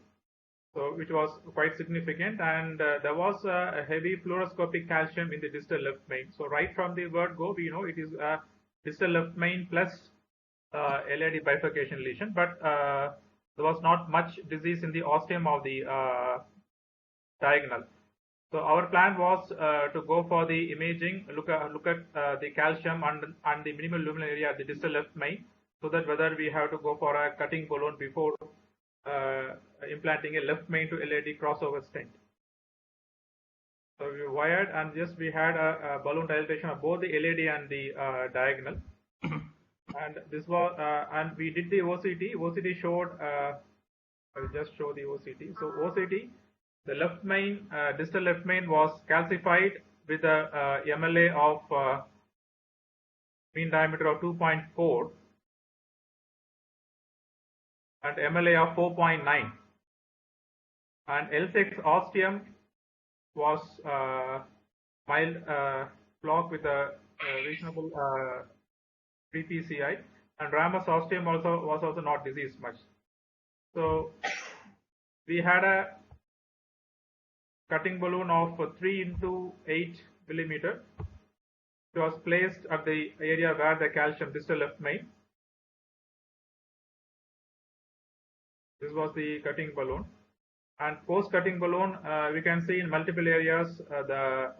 D: so which was quite significant, and there was a heavy fluoroscopic calcium in the distal left main. So right from the word go, we know it is a distal left main plus LAD bifurcation lesion, but there was not much disease in the ostium of the diagonal. So our plan was to go for the imaging, look at the calcium and the minimal luminal area at the distal left main, so that whether we have to go for a cutting balloon before implanting a left main to LAD crossover stent. So we wired, and just we had a balloon dilatation of both the LAD and the diagonal, and this was and we did the OCT. OCT showed. I'll just show the OCT. So OCT. The left main, distal left main was calcified with a MLA of mean diameter of 2.4 and MLA of 4.9. And L6 ostium was mild block with a reasonable PPCI, and ramus ostium was also not diseased much. So we had a cutting balloon of 3 into 8 millimeter. It was placed at the area where the calcium distal left main. This was the cutting balloon, and post cutting balloon we can see in multiple areas the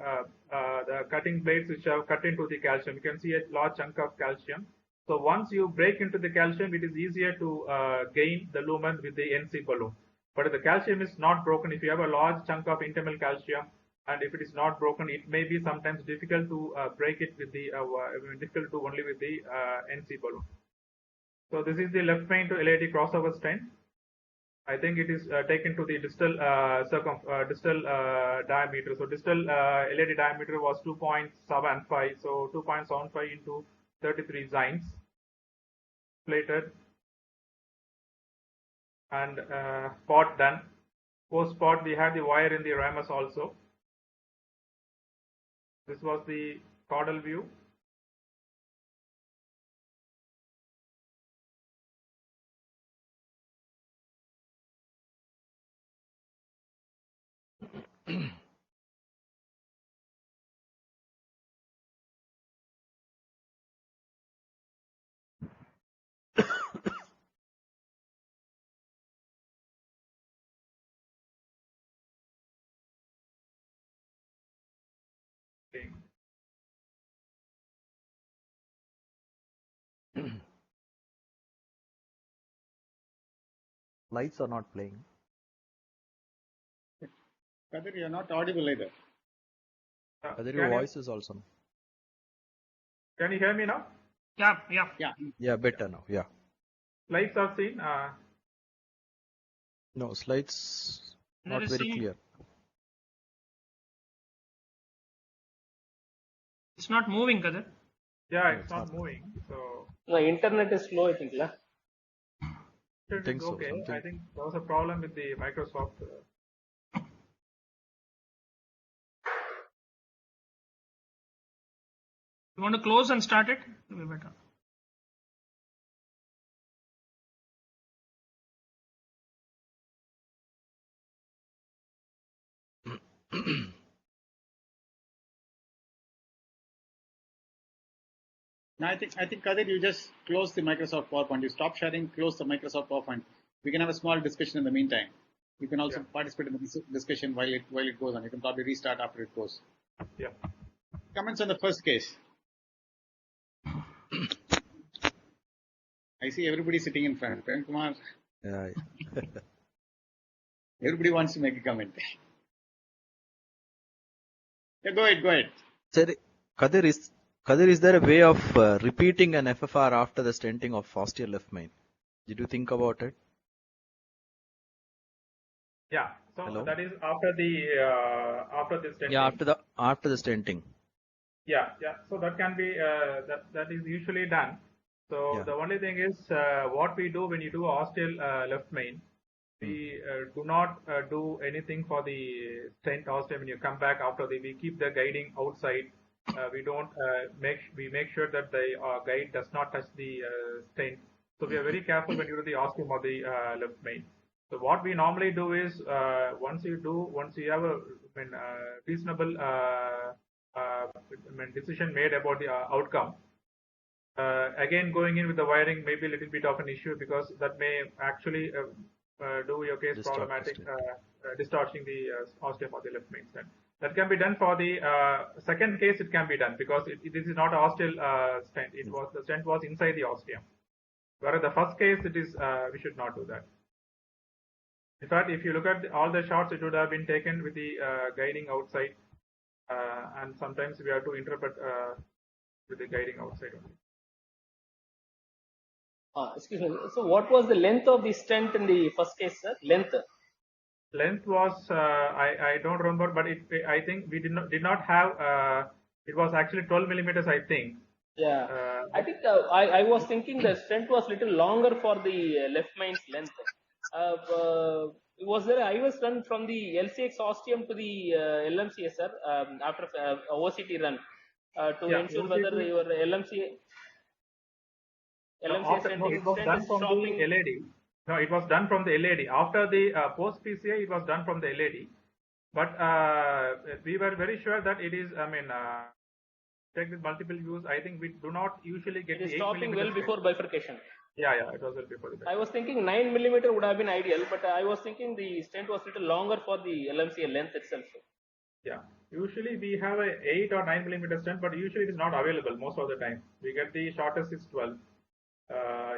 D: cutting blades which have cut into the calcium. You can see a large chunk of calcium. So once you break into the calcium, it is easier to gain the lumen with the NC balloon. But if the calcium is not broken, if you have a large chunk of internal calcium, and if it is not broken, it may be sometimes difficult to break it with the difficult to only with the NC balloon. So this is the left main to LAD crossover stent. I think it is taken to the distal distal diameter. So distal LAD diameter was 2.75. So 2.75 into 33 Zines plated. And spot done. Post spot, we had the wire in the ramus also. This was the caudal view. playing.
F: Lights are not playing.
A: Kadir, you're not audible either.
F: Kadir,
D: Can
F: your
D: you,
F: voice is also.
D: can you hear me now?
C: Yeah, yeah.
A: Yeah.
F: Yeah, better now. Yeah.
D: Slides are seen.
F: No, slides
C: There
F: not
C: is
F: very
C: some,
F: clear.
C: it's not moving, Kadir.
D: Yeah,
F: No,
D: it's
F: it's
D: not
F: not.
D: moving. So
G: The internet is slow, I think. La.
F: I
D: it
F: think
D: is
F: so.
D: okay. I
F: Something.
D: think there was a problem with the Microsoft.
C: You want to close and start it? It will be better.
A: Now I think Kadir, you just close the Microsoft PowerPoint. You stop sharing, close the Microsoft PowerPoint. We can have a small discussion in the meantime. You can also
D: Yeah.
A: participate in the discussion while it goes on. You can probably restart after it goes.
D: Yeah.
A: Comments on the first case. I see everybody sitting in front. Prem Kumar,
F: Yeah.
A: everybody wants to make a comment. Yeah, go ahead.
F: Sir, Kadir, is there a way of repeating an FFR after the stenting of ostial left main? Did you think about it?
D: Yeah. So
F: Hello?
D: that is after the stenting.
F: Yeah, after the stenting.
D: Yeah. So that can be that is usually done. So
F: Yeah.
D: the only thing is what we do when you do ostial left main, we do not do anything for the stent ostium when you come back after we keep the guiding outside. We don't we make sure that the guide does not touch the stent. So we are very careful when you do the ostium or the left main. So what we normally do is once you have a reasonable decision made about the outcome. Again, going in with the wiring may be a little bit of an issue because that may actually do your case
F: Distort the
D: problematic,
F: stent.
D: distorting the ostium or the left main stent. That can be done for the second case. It can be done because this is not an ostial stent. The stent was inside the ostium. Whereas the first case, it is we should not do that. In fact, if you look at all the shots, it would have been taken with the guiding outside, and sometimes we have to interpret with the guiding outside only.
G: Excuse me. So what was the length of the stent in the first case, sir?
D: Length was I don't remember, but I think we did not have. It was actually 12 millimeters, I think.
G: Yeah. I think I was thinking the stent was little longer for the left main's length. Was there I was run from the LCX ostium to the LMCA, sir, after OCT run to ensure whether your LMCA
D: It was done from the LAD. No, it was done from the LAD. After the post PCA, it was done from the LAD. But we were very sure that it is. Check with multiple views. I think we do not usually get
G: it is
D: the 8
G: stopping
D: millimeter
G: well before bifurcation.
D: Yeah, it was well before the bifurcation.
G: I was thinking 9 millimeter would have been ideal, but I was thinking the stent was little longer for the LMCA length itself.
D: Yeah, usually we have a 8 or 9 millimeter stent, but usually it is not available most of the time. We get the shortest is 12.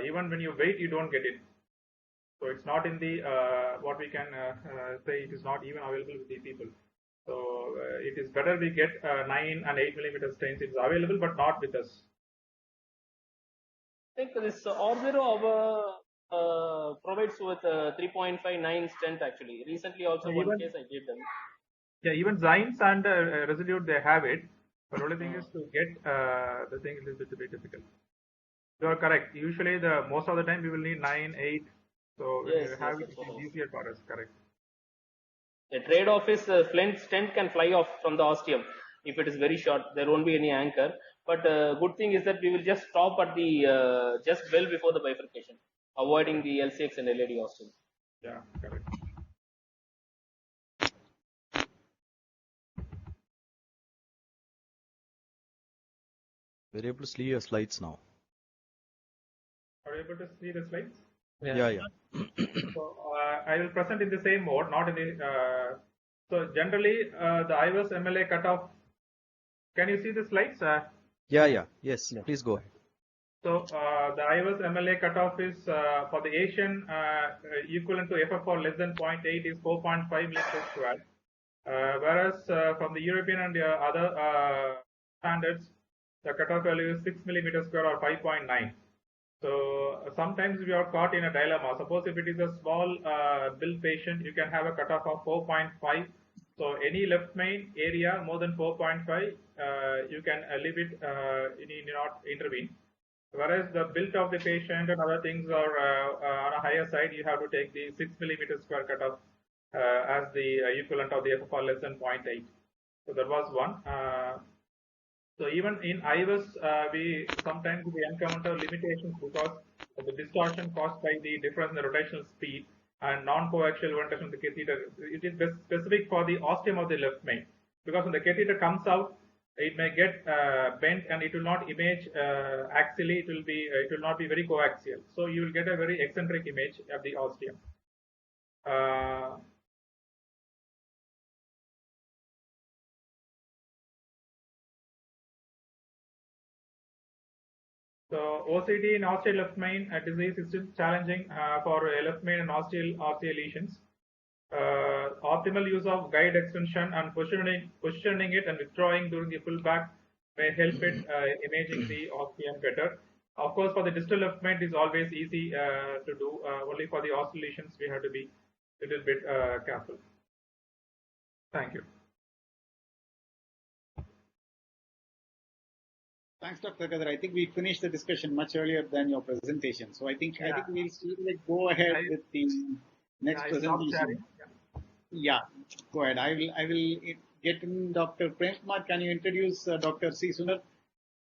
D: Even when you wait, you don't get it. So it's not in the what we can say it is not even available with the people. So it is better we get 9 and 8 millimeter stents. It is available, but not with us.
G: I think this Orbero provides with 3.59 stent actually. Recently also one case I did them.
D: Yeah, even Zymes and Resolute they have it, but only thing is to get the thing is a little bit difficult. You are correct. Usually most of the time we will need 9, 8. So
G: yes,
D: we have
G: yes,
D: it is easier for us. Correct.
G: The trade-off is stent can fly off from the ostium if it is very short. There won't be any anchor. But good thing is that we will just stop at the just well before the bifurcation, avoiding the LCX and LAD ostium.
D: Yeah, correct.
F: We're able to see your slides now.
D: Are you able to see the slides?
F: Yeah.
D: So I will present in the same mode, not in the. So generally, the IVUS MLA cutoff Can you see the slides?
F: Yes, please go ahead.
D: So the IVUS MLA cutoff is for the Asian equivalent to FFR less than 0.8 is 4.5 millimeters square. Whereas from the European and other standards, the cutoff value is 6 millimeters square or 5.9. So sometimes we are caught in a dilemma. Suppose if it is a small build patient, you can have a cutoff of 4.5. So any left main area more than 4.5, you can leave it, you need not intervene. Whereas the build of the patient and other things are on a higher side, you have to take the 6 millimeters square cutoff as the equivalent of the FFR less than 0.8. So that was one. So even in IVUS, we sometimes encounter limitations because of the distortion caused by the difference in the rotational speed and non-coaxial orientation of the catheter. It is specific for the ostium of the left main, because when the catheter comes out, it may get bent and it will not image axially. It will not be very coaxial. So you will get a very eccentric image of the ostium. So OCT in ostial left main disease is still challenging for left main and ostial lesions. Optimal use of guide extension and positioning it and withdrawing during the pullback may help it imaging the ostium better. Of course, for the distal left main, it is always easy to do. Only for the ostial lesions, we have to be a little bit careful. Thank you.
A: Thanks, Dr. Kadar. I think we finished the discussion much earlier than your presentation. So I think we'll still go ahead with the next presentation. Yeah, go ahead. I will get in Dr. Prem Kumar. Can you introduce Dr. C. Sunar?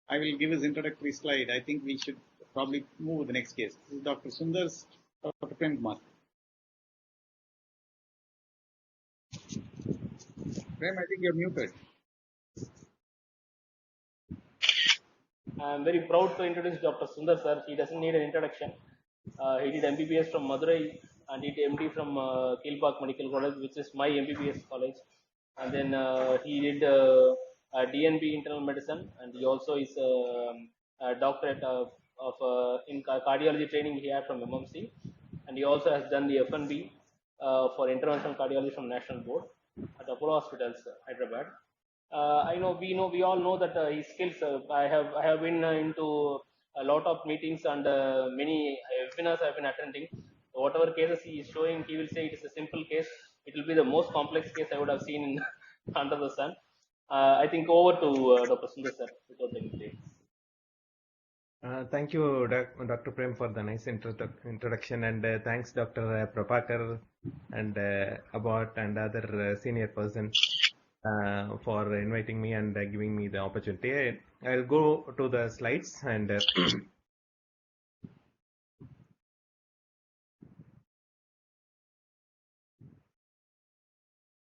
A: I will give his introductory slide. I think we should probably move to the next case. This is Dr. Sundar's Dr. Prem Kumar. Prem, I think you're muted.
G: I'm very proud to introduce Dr. Sundar sir. He doesn't need an introduction. He did MBBS from Madurai and did MD from Kilpauk Medical College, which is my MBBS college. And then he did DNB internal medicine, and he also is a doctorate in cardiology training he had from MMC, and he also has done the FNB for interventional cardiology from National Board at Apollo Hospitals, Hyderabad. We all know that his skills. I have been into a lot of meetings and many webinars I have been attending. Whatever cases he is showing, he will say it is a simple case. It will be the most complex case I would have seen under the sun. I think over to Dr. Sundar sir without any delay.
H: Thank you, Dr. Prem, for the nice introduction, and thanks Dr. Prabhakar and Abbott and other senior persons for inviting me and giving me the opportunity. I'll go to the slides and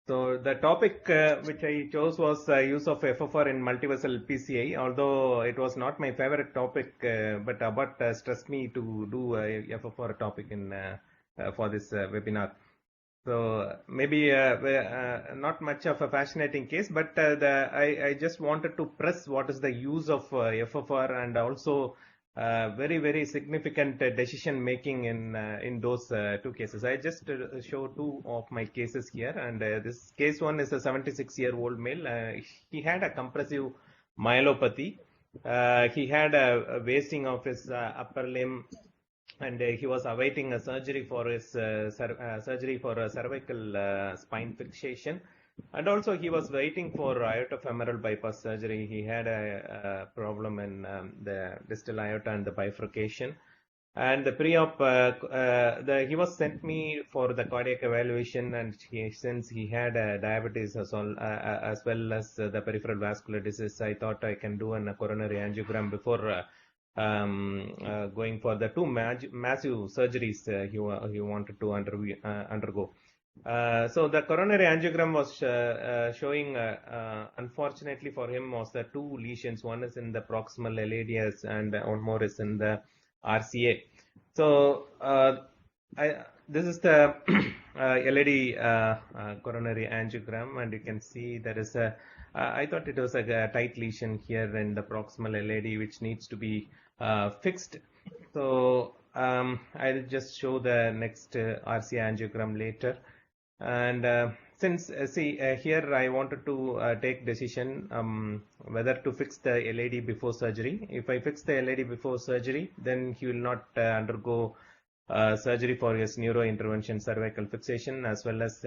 H: so the topic which I chose was use of FFR in multivessel PCI, although it was not my favorite topic, but Abbott stressed me to do a FFR topic in for this webinar. So maybe not much of a fascinating case, but I just wanted to press what is the use of FFR and also very significant decision making in those two cases. I just show two of my cases here, and this case one is a 76-year-old male. He had a compressive myelopathy. He had a wasting of his upper limb, and he was awaiting a surgery for his cervical spine fixation, and also he was waiting for aortofemoral bypass surgery. He had a problem in the distal aorta and the bifurcation, and the pre-op he was sent me for the cardiac evaluation, and since he had diabetes as well as the peripheral vascular disease, I thought I can do a coronary angiogram before going for the two massive surgeries he wanted to undergo. So the coronary angiogram was showing, unfortunately for him, was the two lesions. One is in the proximal LADs and one more is in the RCA. So this is the LED coronary angiogram, and you can see there is a. I thought it was a tight lesion here in the proximal LAD, which needs to be fixed. So I'll just show the next RCA angiogram later. And since here I wanted to take decision whether to fix the LAD before surgery. If I fix the LAD before surgery, then he will not undergo surgery for his neurointervention cervical fixation, as well as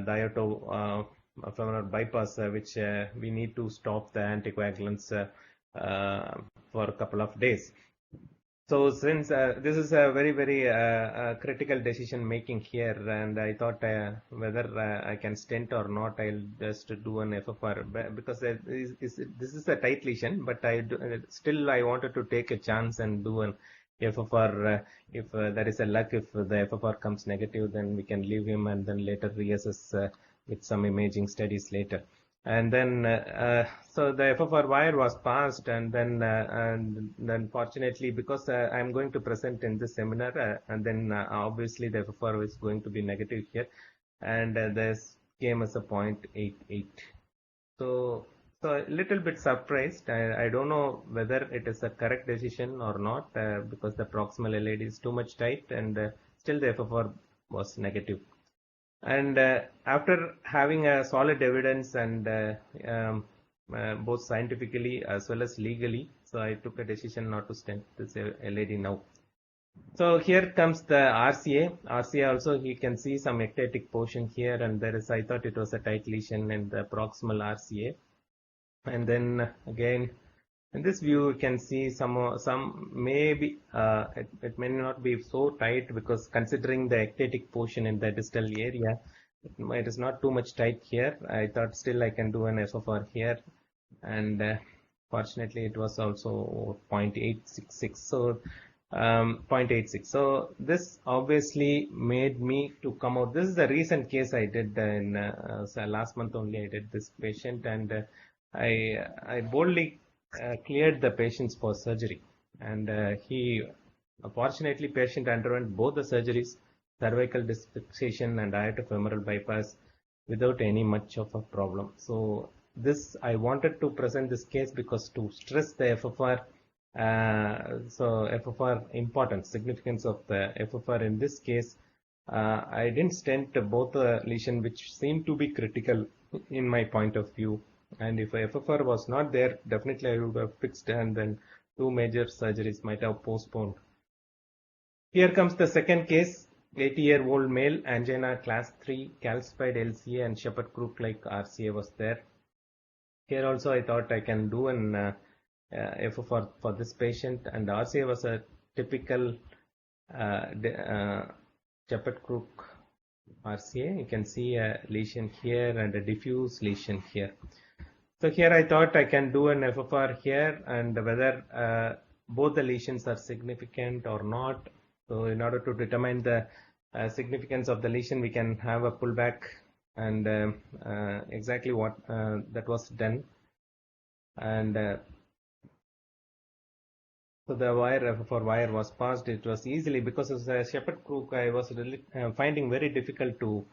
H: diato femoral bypass, which we need to stop the anticoagulants for a couple of days. So since this is a very critical decision making here, and I thought whether I can stent or not, I'll just do an FFR, because this is a tight lesion, but still I wanted to take a chance and do an FFR. If there is a luck, if the FFR comes negative, then we can leave him and then later reassess with some imaging studies later. And then so the FFR wire was passed, and then fortunately, because I'm going to present in this seminar, and then obviously the FFR is going to be negative here, and this came as a 0.88. So a little bit surprised. I don't know whether it is a correct decision or not, because the proximal LAD is too much tight, and still the FFR was negative. And after having a solid evidence, and both scientifically as well as legally, so I took a decision not to stent this LAD now. So here comes the RCA. RCA also, you can see some ectatic portion here, and there is, I thought it was a tight lesion in the proximal RCA. And then again, in this view, you can see some maybe it may not be so tight, because considering the ectatic portion in the distal area, it is not too much tight here. I thought still I can do an FFR here, and fortunately it was also 0.866. So 0.86. So this obviously made me to come out. This is the recent case I did in last month only. I did this patient, and I boldly cleared the patients for surgery, and fortunately patient underwent both the surgeries, cervical disc fixation and diatofemoral bypass, without any much of a problem. So this, I wanted to present this case because to stress the FFR, so FFR importance, significance of the FFR in this case. I didn't stent both the lesion, which seemed to be critical in my point of view. And if FFR was not there, definitely I would have fixed, and then 2 major surgeries might have postponed. Here comes the second case. 80-year-old male, angina class 3, calcified LCA and Shepherd-Crook-like RCA was there. Here also I thought I can do an FFR for this patient, and RCA was a typical Shepherd-Crook RCA. You can see a lesion here and a diffuse lesion here. So here I thought I can do an FFR here, and whether both the lesions are significant or not. So in order to determine the significance of the lesion, we can have a pullback, and exactly what that was done. And so the FFR wire was passed. It was easily, because of the Shepherd-Crook, I was really finding very difficult to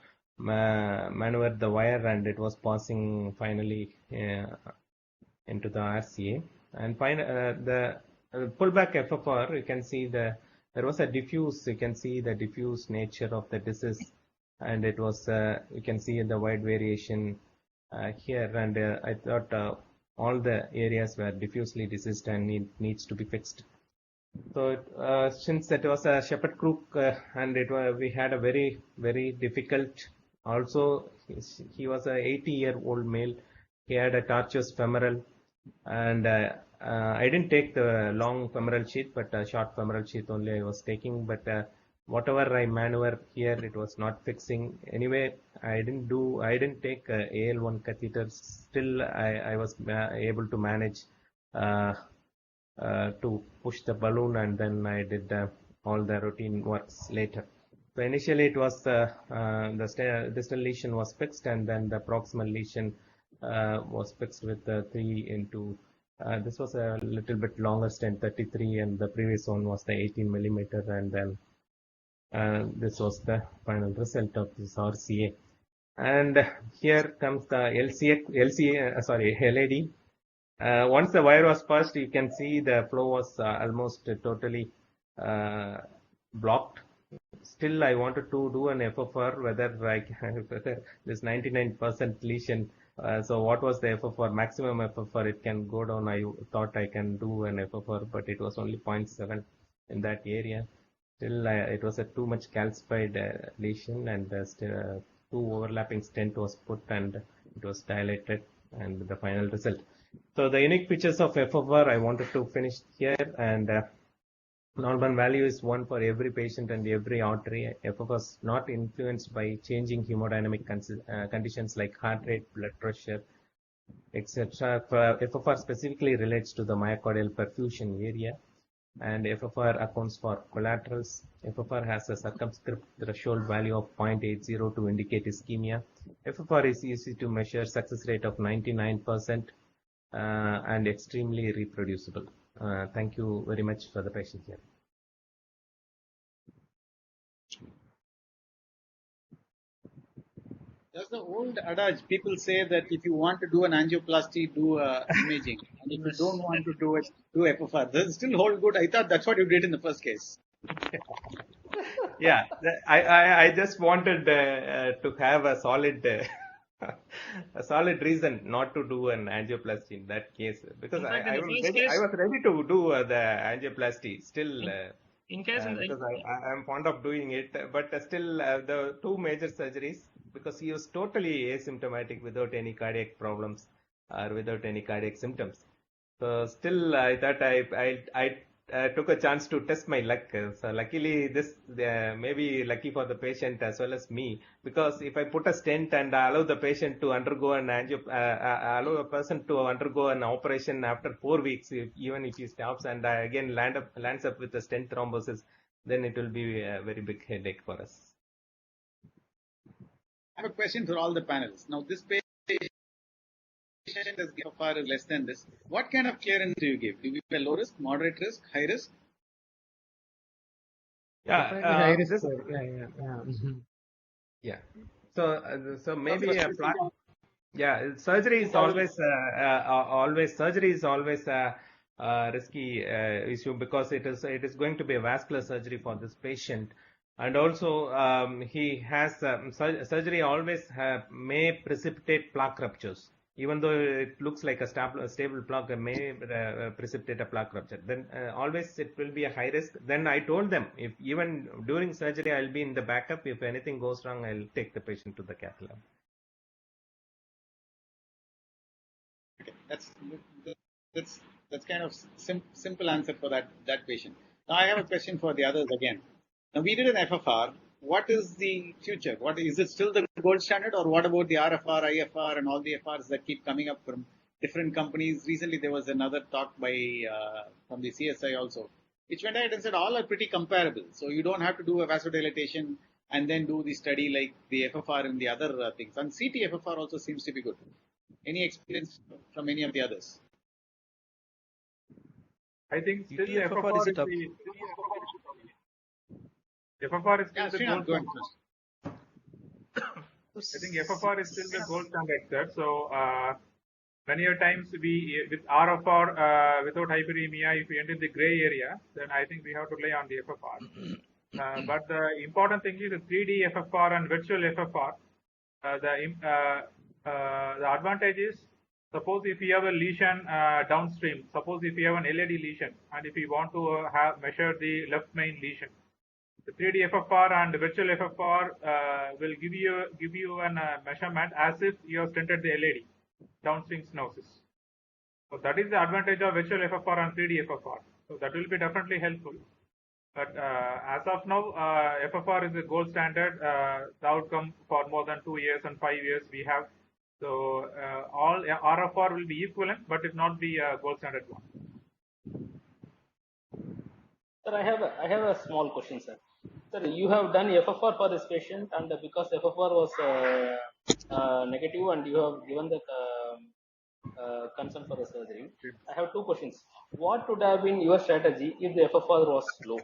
H: maneuver the wire, and it was passing finally into the RCA. And the pullback FFR, you can see there was a diffuse, you can see the diffuse nature of the disease, and it was you can see the wide variation here, and I thought all the areas were diffusely diseased and needs to be fixed. So since it was a Shepherd-Crook, and we had a very difficult. Also, he was a 80-year-old male. He had a tortuous femoral, and I didn't take the long femoral sheath, but a short femoral sheath only I was taking. But whatever I maneuver here, it was not fixing. Anyway, I didn't take AL1 catheter. Still, I was able to manage to push the balloon, and then I did all the routine works later. So initially it was the distal lesion was fixed, and then the proximal lesion was fixed with the 3 into this was a little bit longer stent, 33, and the previous one was the 18 millimeter, and then This was the final result of this RCA. And here comes the LAD. Once the wire was passed, you can see the flow was almost totally blocked. Still, I wanted to do an FFR, whether this 99% lesion. So what was the FFR, maximum FFR? It can go down. I thought I can do an FFR, but it was only 0.7 in that area. Still, it was a too much calcified lesion, and still, two overlapping stent was put and it was dilated, and the final result. So the unique features of FFR I wanted to finish here, and normal value is 1 for every patient and every artery. FFR is not influenced by changing hemodynamic conditions like heart rate, blood pressure, etc. FFR specifically relates to the myocardial perfusion area, and FFR accounts for collaterals. FFR has a circumscript threshold value of 0.80 to indicate ischemia. FFR is easy to measure, success rate of 99%, and extremely reproducible. Thank you very much for the patience here.
A: There's the old adage, people say that if you want to do an angioplasty, do imaging. And if you don't want to do it, do FFR. Does it still hold good? I thought that's what you did in the first case.
H: Yeah, I just wanted to have a solid reason not to do an angioplasty in that case, because I was ready to do the angioplasty still. Because I am fond of doing it, but still the two major surgeries, because he was totally asymptomatic without any cardiac problems or without any cardiac symptoms. So still I thought I took a chance to test my luck. So luckily this may be lucky for the patient as well as me, because if I put a stent and allow the patient to undergo an allow a person to undergo an operation after 4 weeks, even if he stops and again lands up with a stent thrombosis, then it will be a very big headache for us.
A: I have a question for all the panels. Now this patient is FFR is less than this. What kind of clearance do you give? Do you give a low risk, moderate risk, high risk?
J: High risk.
H: Yeah. So maybe a plaque. Yeah, surgery is always a risky issue, because it is going to be a vascular surgery for this patient, and also he has surgery always may precipitate plaque ruptures. Even though it looks like a stable plaque, may precipitate a plaque rupture. Then always it will be a high risk. Then I told them, if even during surgery I'll be in the backup. If anything goes wrong, I'll take the patient to the cath lab.
A: Okay, that's kind of simple answer for that patient. Now I have a question for the others again. Now we did an FFR. What is the future? Is it still the gold standard, or what about the RFR, IFR, and all the FRs that keep coming up from different companies? Recently there was another talk by from the CSI also, which went ahead and said all are pretty comparable. So you don't have to do a vasodilatation and then do the study like the FFR and the other things. And CT FFR also seems to be good. Any experience from any of the others?
D: I think still FFR is the FFR is still the gold standard. I think FFR is still the gold standard, sir. So many a times we with RFR without hyperemia, if we enter the gray area, then I think we have to rely on the FFR. But the important thing is the 3D FFR and virtual FFR. The advantage is, suppose if you have a lesion downstream, suppose if you have an LAD lesion, and if you want to measure the left main lesion, the 3D FFR and the virtual FFR will give you a measurement as if you have stented the LAD, downstream stenosis. So that is the advantage of virtual FFR and 3D FFR. So that will be definitely helpful. But as of now, FFR is the gold standard. The outcome for more than 2 years and 5 years we have. So all RFR will be equivalent, but it not be a gold standard one.
G: Sir, I have a small question, sir. Sir, you have done FFR for this patient, and because FFR was negative, and you have given the consent for the surgery. I have two questions. What would have been your strategy if the FFR was low?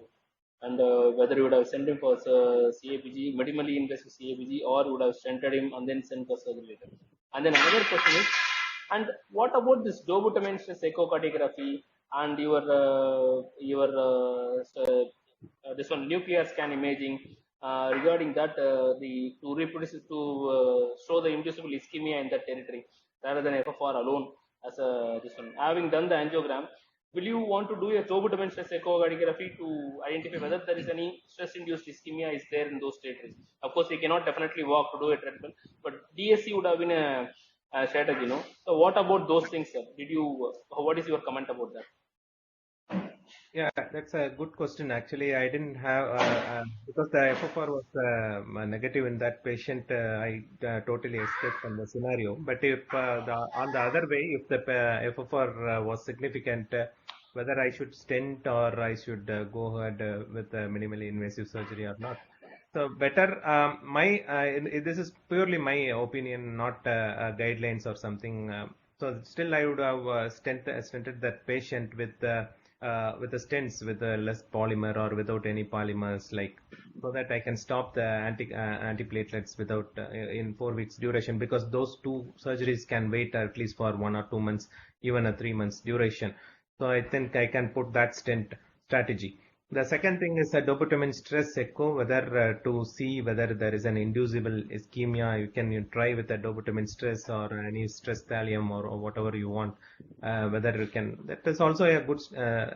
G: and whether you would have sent him for CABG, minimally invasive CABG, or would have stented him and then sent for surgery later. And then another question is, and what about this dobutamine stress echocardiography and this one nuclear scan imaging? Regarding that, the to reproduce to show the inducible ischemia in that territory rather than FFR alone as a this one. Having done the angiogram, will you want to do a dobutamine stress echocardiography to identify whether there is any stress-induced ischemia is there in those territories? Of course, we cannot definitely walk to do a treatment, but DSC would have been a strategy, no? So, what about those things, sir? Did you? What is your comment about that?
H: Yeah, that's a good question. Actually, I didn't have because the FFR was negative in that patient. I totally escaped from the scenario. But if on the other way, if the FFR was significant, whether I should stent or I should go ahead with minimally invasive surgery or not. So better. This is purely my opinion, not guidelines or something. So still, I would have stented that patient with the stents with less polymer or without any polymers, like, so that I can stop the antiplatelets without in 4 weeks duration, because those two surgeries can wait at least for 1 or 2 months, even a 3 months duration. So I think I can put that stent strategy. The second thing is a dobutamine stress echo, whether to see whether there is an inducible ischemia. You can try with a dobutamine stress or any stress thallium or whatever you want. Whether you can, that is also a good,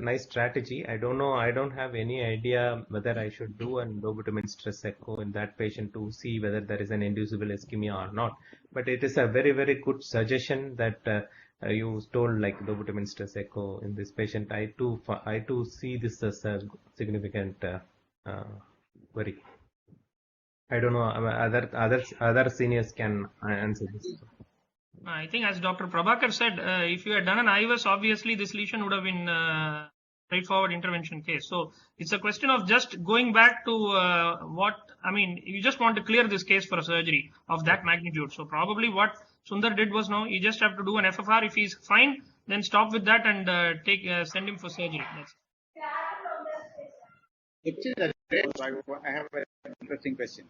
H: nice strategy. I don't know. I don't have any idea whether I should do a dobutamine stress echo in that patient to see whether there is an inducible ischemia or not. But it is a very, very good suggestion that you told, like dobutamine stress echo in this patient. I too see this as a significant worry. I don't know. Other seniors can answer this.
C: I think, as Dr. Prabhakar said, if you had done an IVUS, obviously this lesion would have been straightforward intervention case. So it's a question of just going back to you just want to clear this case for a surgery of that magnitude. So probably what Sundar did was, no, you just have to do an FFR. If he's fine, then stop with that and send him for surgery.
A: I have an interesting question.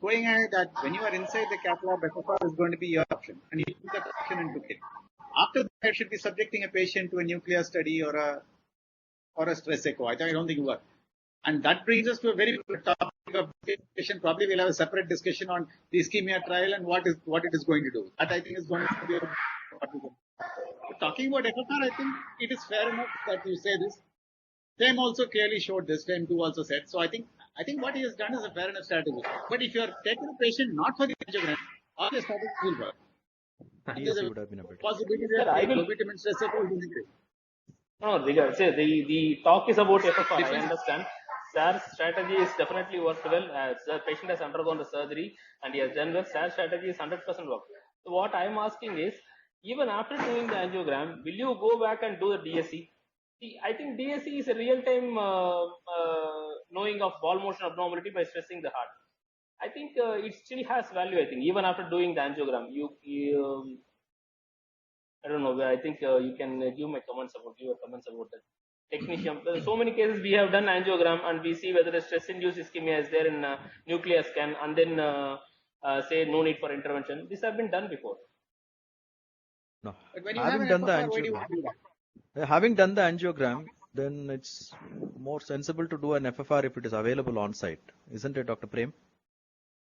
A: Going ahead, that when you are inside the cath lab, FFR is going to be your option, and you took that option and took it. After that, you should be subjecting a patient to a nuclear study or a stress echo. I don't think it works. And that brings us to a very good topic of patient. Probably we'll have a separate discussion on the ischemia trial and what it is going to do. That I think is going to be talking about FFR. I think it is fair enough that you say this. TEM also clearly showed this. TEM 2 also said. So I think what he has done is a fair enough strategy. But if you are taking a patient not for the angiogram, all the strategy will work.
F: DSC would have been a better.
A: Possibility that dobutamine stress echo will be.
G: No, the talk is about FFR. I understand. SAR's strategy is definitely worked well. The patient has undergone the surgery and he has done well. SAR's strategy is 100% work. So what I am asking is, even after doing the angiogram, will you go back and do the DSC? I think DSC is a real-time knowing of ball motion abnormality by stressing the heart. I think it still has value. I think even after doing the angiogram, I don't know. I think you can give your comments about that. Technician. There are so many cases we have done angiogram and we see whether the stress-induced ischemia is there in nuclear scan, and then say no need for intervention. This have been done before.
F: No.
A: But when you having done the angiogram,
F: having done the angiogram, then it's more sensible to do an FFR if it is available on site, isn't it, Dr. Prem?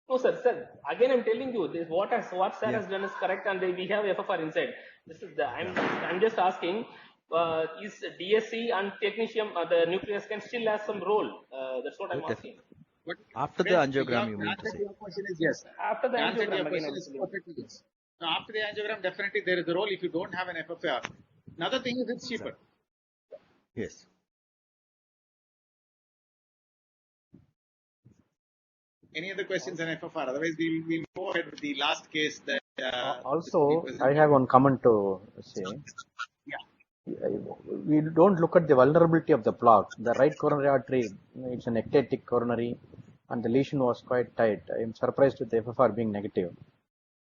G: No, sir. Again, I'm telling you, this what SAR has done is correct, and we have FFR inside. This is I'm just asking. Is DSC and technician, the nuclear scan still has some role? That's what I'm asking.
F: But after the angiogram, you mean to say?
A: Your question is yes.
G: After the angiogram, again,
A: yes. Now, after the angiogram, definitely there is a role if you don't have an FFR. Another thing is it's cheaper.
F: Yes.
E: Any other questions on FFR? Otherwise, we'll go ahead with the last case. That
L: also, I have one comment to say. We don't look at the vulnerability of the plaque. The right coronary artery, it's an ectatic coronary, and the lesion was quite tight. I am surprised with the FFR being negative.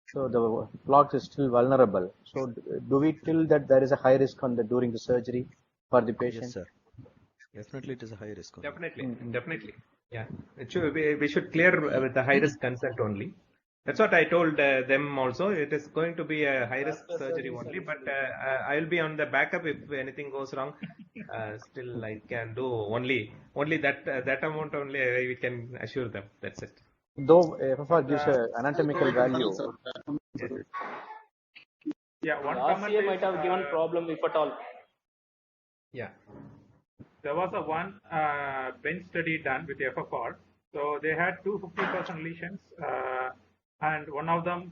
L: So the plaque is still vulnerable. So do we feel that there is a high risk on during the surgery for the patient?
F: Yes, sir. Definitely, it is a high risk only.
H: Definitely, definitely. Yeah, we should clear with the high risk consent only. That's what I told them also. It is going to be a high risk surgery only, but I will be on the backup if anything goes wrong. Still, I can do only that amount only. We can assure them. That's it.
L: Though FFR gives
D: Uh,
L: an anatomical value,
D: yeah, one
G: The
D: comment
G: RCA
D: is
G: might have given problem if at all.
H: Yeah.
D: there was a one bench study done with FFR. So they had two 50% lesions, and one of them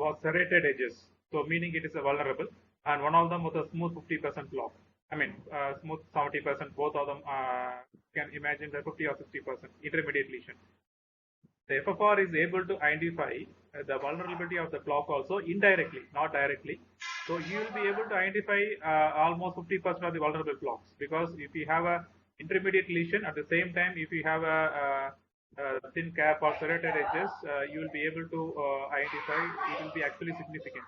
D: was serrated edges, so meaning it is a vulnerable, and one of them was a smooth 50% block. I mean, smooth 70%. Both of them can imagine the 50 or 60% intermediate lesion. The FFR is able to identify the vulnerability of the block also indirectly, not directly. So you will be able to identify almost 50% of the vulnerable blocks, because if you have a intermediate lesion at the same time, if you have a thin cap or serrated edges, you will be able to identify. It will be actually significant.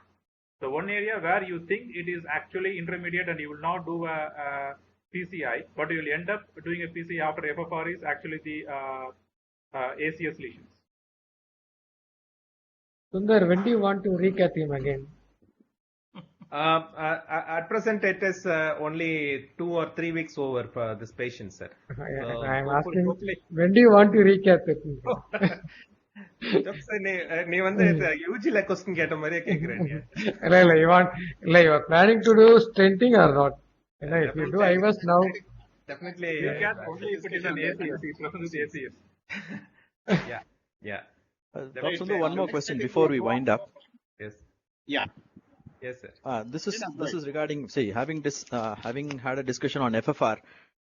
D: The one area where you think it is actually intermediate and you will not do a PCI, but you will end up doing a PCI after FFR is actually the ACS lesions.
J: Sundar, when do you want to recap him again?
H: At present, it is only 2 or 3 weeks over for this patient, sir. So
J: I'm asking,
H: hopefully,
J: when do you want to recap it?
H: நீ வந்து யூஜில question கேட்ட மாதிரியே கேக்குறேன் நீ.
J: இல்ல, you are planning to do stenting or not? If you do IVAS now,
H: Definitely.
D: You can only if it is an ACS. He present with ACS.
H: Yeah.
F: Dr. Sundu, one more question before we wind up.
H: Yes.
A: Yeah.
H: Yes, sir.
F: This is regarding, say, having had a discussion on FFR.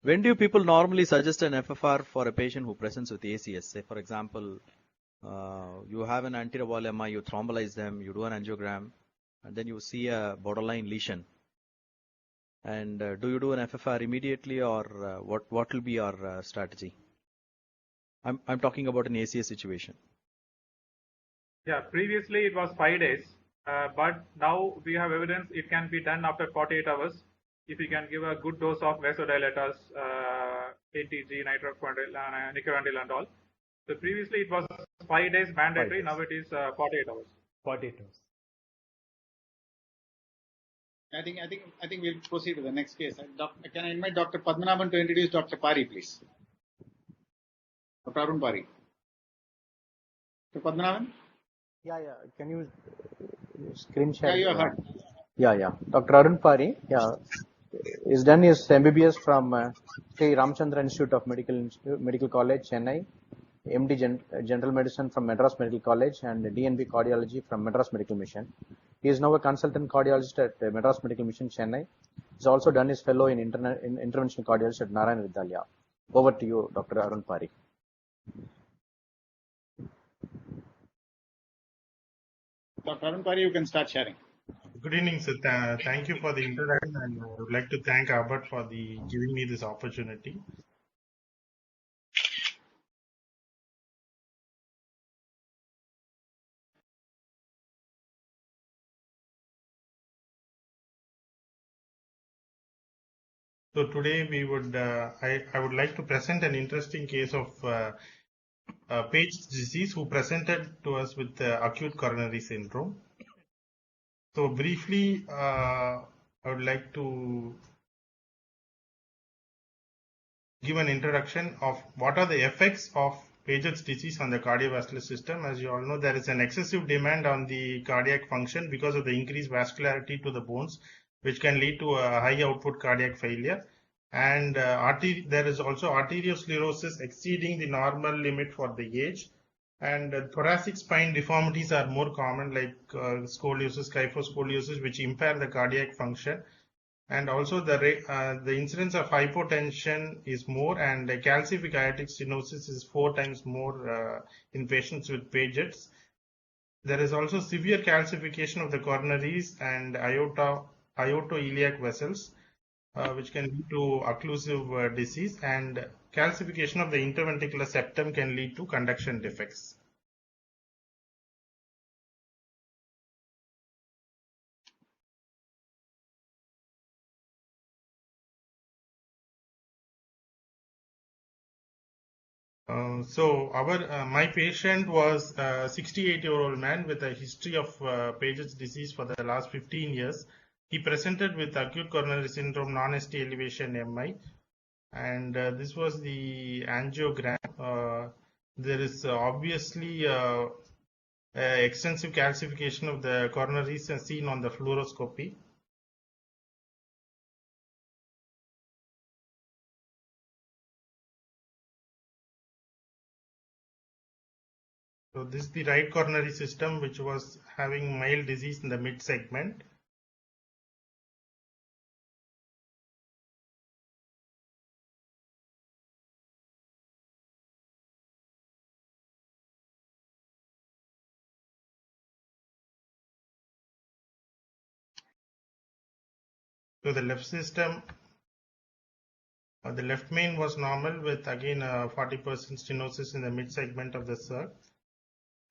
F: When do people normally suggest an FFR for a patient who presents with ACS? Say, for example, you have an anterior wall MI, you thrombolize them, you do an angiogram, and then you see a borderline lesion. And do you do an FFR immediately, or what will be your strategy? I'm talking about an ACS situation.
D: Yeah, previously it was 5 days, but now we have evidence it can be done after 48 hours if you can give a good dose of vasodilators, ATG, nicorandil and all. So previously it was 5 days mandatory, now it is 48 hours.
H: 48 hours.
A: I think we'll proceed with the next case. Can I invite Dr. Padmanabhan to introduce Dr. Pari, please? Dr. Arun Pari. Dr. Padmanabhan?
L: Yeah. Can you screen share?
A: Yeah, you are heard.
L: Yeah. Dr. Arun Pari, he's done his MBBS from Sri Ramchandra Institute of Medical College, Chennai, MD General Medicine from Madras Medical College, and DNB Cardiology from Madras Medical Mission. He is now a consultant cardiologist at Madras Medical Mission, Chennai. He's also done his fellow in interventional cardiology at Narayana Vidyalaya. Over to you, Dr. Arun Pari.
A: Dr. Arun Pari, you can start sharing.
K: Good evening, sir. Thank you for the introduction, and I would like to thank Albert for giving me this opportunity. So today we would, I would like to present an interesting case of Page's disease, who presented to us with acute coronary syndrome. So briefly, I would like to give an introduction of what are the effects of Paget's disease on the cardiovascular system. As you all know, there is an excessive demand on the cardiac function because of the increased vascularity to the bones, which can lead to a high output cardiac failure. And there is also arteriosclerosis exceeding the normal limit for the age. And thoracic spine deformities are more common, like scoliosis, kyphoscoliosis, which impair the cardiac function. And also the incidence of hypotension is more, and calcific aortic stenosis is 4 times more in patients with Paget's. There is also severe calcification of the coronaries and aortoiliac vessels, which can lead to occlusive disease, and calcification of the interventricular septum can lead to conduction defects. My patient was a 68-year-old man with a history of Paget's disease for the last 15 years. He presented with acute coronary syndrome, non-ST elevation MI, and this was the angiogram. There is obviously extensive calcification of the coronaries as seen on the fluoroscopy. So this is the right coronary system, which was having mild disease in the mid segment. So the left system, the left main was normal with again 40% stenosis in the mid segment of the circ.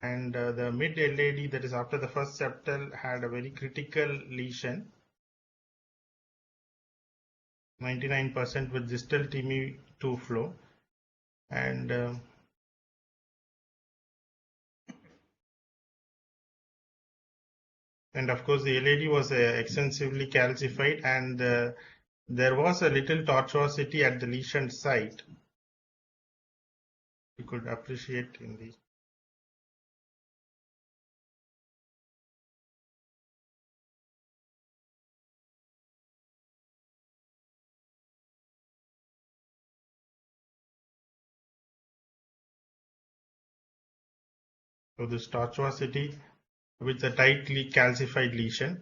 K: And the mid LAD, that is after the first septal, had a very critical lesion, 99% with distal TME2 flow. And of course the LAD was extensively calcified, and there was a little tortuosity at the lesion site. You could appreciate in the so this tortuosity with a tightly calcified lesion.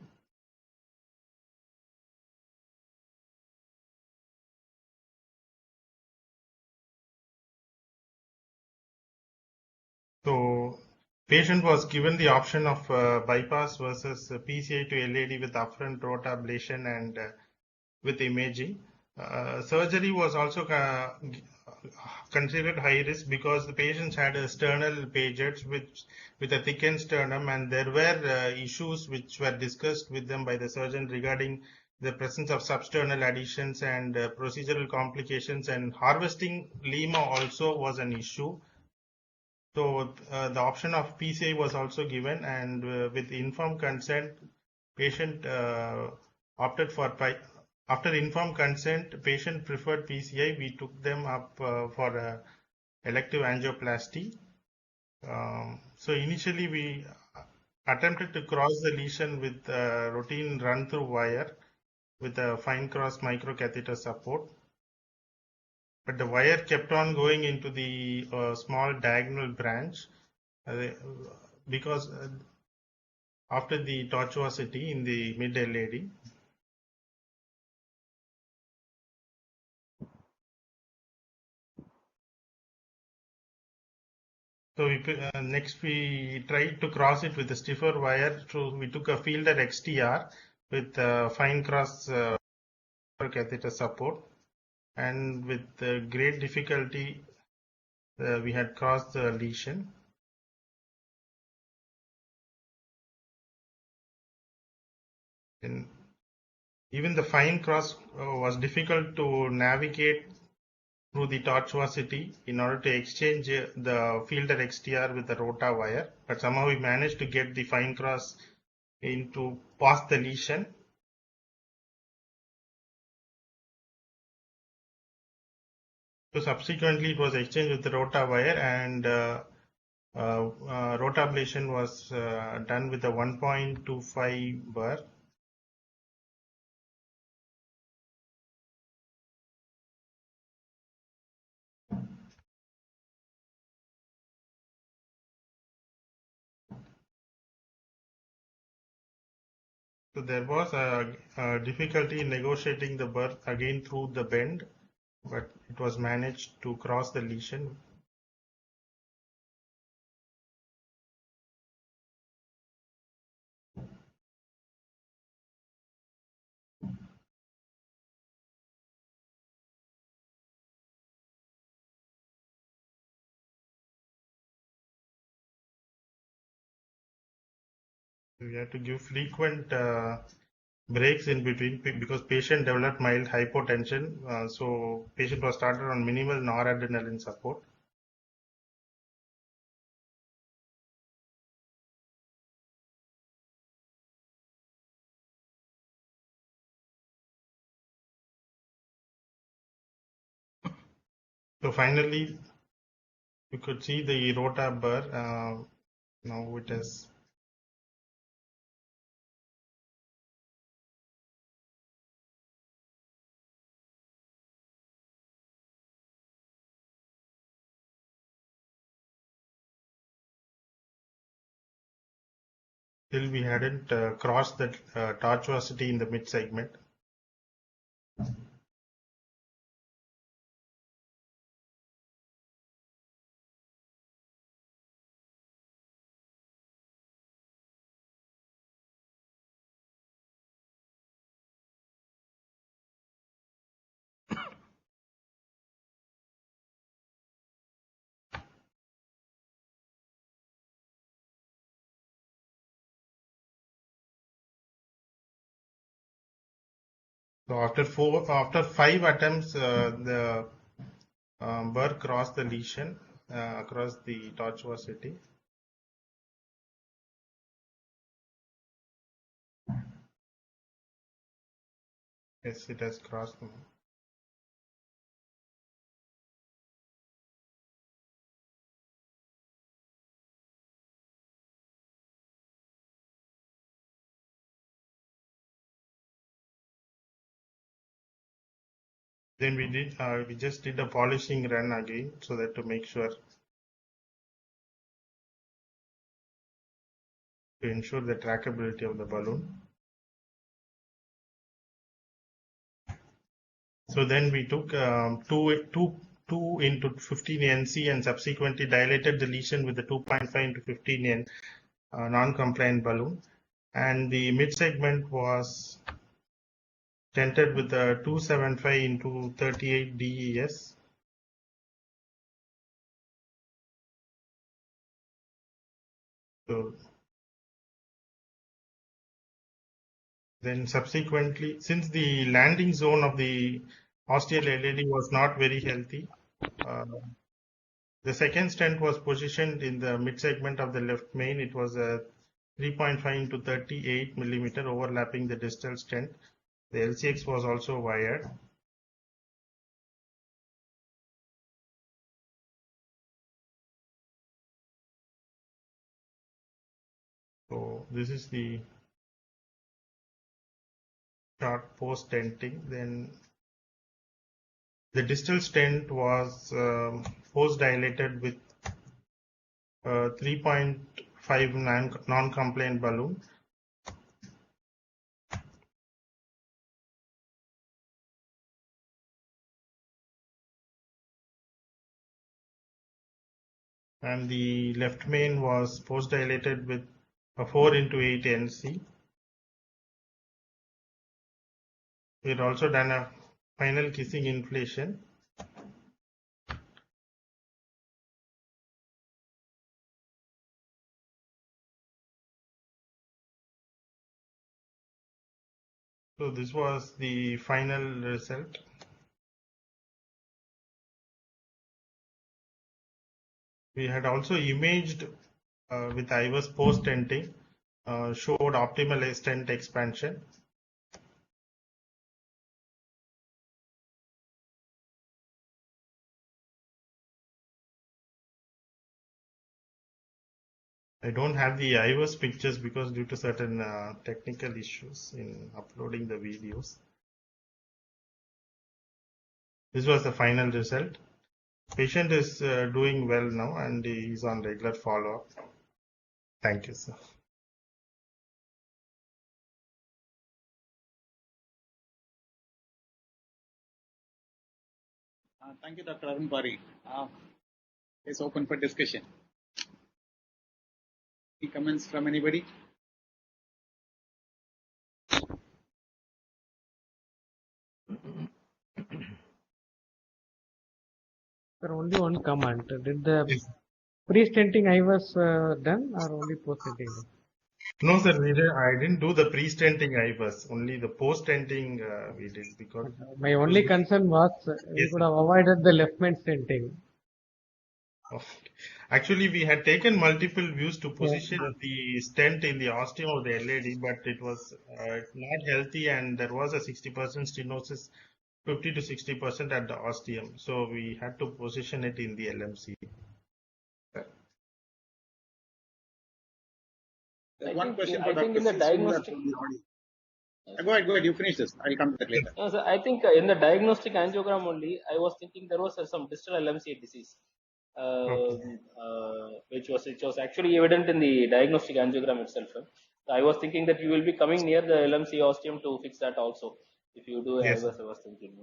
K: So patient was given the option of bypass versus PCI to LAD with upfront aorta ablation and with imaging. Surgery was also considered high risk because the patients had a sternal Paget's with a thickened sternum, and there were issues which were discussed with them by the surgeon regarding the presence of substernal adhesions and procedural complications, and harvesting lima also was an issue. So the option of PCI was also given, and with informed consent, patient opted for after informed consent, patient preferred PCI. We took them up for elective angioplasty. So initially we attempted to cross the lesion with routine run-through wire with a fine cross microcatheter support. But the wire kept on going into the small diagonal branch because after the tortuosity in the mid LAD. So next we tried to cross it with a stiffer wire. So we took a Fielder XTR with fine cross catheter support, and with great difficulty we had crossed the lesion. And even the fine cross was difficult to navigate through the tortuosity in order to exchange the Fielder XTR with the rota wire, but somehow we managed to get the fine cross into past the lesion. So subsequently it was exchanged with the rota wire, and rota ablation was done with a 1.25 bar. So there was a difficulty in negotiating the birth again through the bend, but it was managed to cross the lesion. We had to give frequent breaks in between because patient developed mild hypotension. So patient was started on minimal noradrenaline support. So finally, you could see the rota burr. Now it is. Still, we hadn't crossed that tortuosity in the mid segment. So after 5 attempts, the burr crossed the lesion across the tortuosity. Yes, it has crossed. Then we just did a polishing run again, so that to make sure, to ensure the trackability of the balloon. So then we took 2 into 15 NC and subsequently dilated the lesion with the 2.5 into 15 N non-compliant balloon, and the mid segment was tented with the 275 into 38 DES. So then subsequently, since the landing zone of the ostial LAD was not very healthy, the second stent was positioned in the mid segment of the left main. It was a 3.5 into 38 millimeter overlapping the distal stent. The LCX was also wired. So this is the short post stenting. Then the distal stent was post dilated with 3.5 non-compliant balloon. And the left main was post dilated with a 4 into 8 NC. We had also done a final kissing inflation. So this was the final result. We had also imaged with IVUS post stenting, showed optimal stent expansion. I don't have the IVUS pictures because due to certain technical issues in uploading the videos. This was the final result. Patient is doing well now and he is on regular follow-up. Thank you, sir.
A: Thank you, Dr. Arun Pari. It's open for discussion. Any comments from anybody?
J: Sir, only one comment. Did the pre-stenting IVUS done or only post-stenting?
K: No, sir, I didn't do the pre-stenting IVUS. Only the post-stenting we did because
J: my only concern was you could have avoided the left main stenting.
K: Actually, we had taken multiple views to position the stent in the ostium of the LAD, but it was not healthy and there was a 60% stenosis 50 to 60% at the ostium. So we had to position it in the LMC.
A: There's one question
G: I
A: for
G: think
A: Dr.
G: in the
A: C. Sundar
G: diagnostic.
A: from the audience. Go ahead. You finish this. I'll come to that later.
G: No, sir, I think in the diagnostic angiogram only, I was thinking there was some distal LMC disease, which was actually evident in the diagnostic angiogram itself. So I was thinking that you will be coming near the LMC ostium to fix that also. If you do,
K: Yes.
G: I was thinking.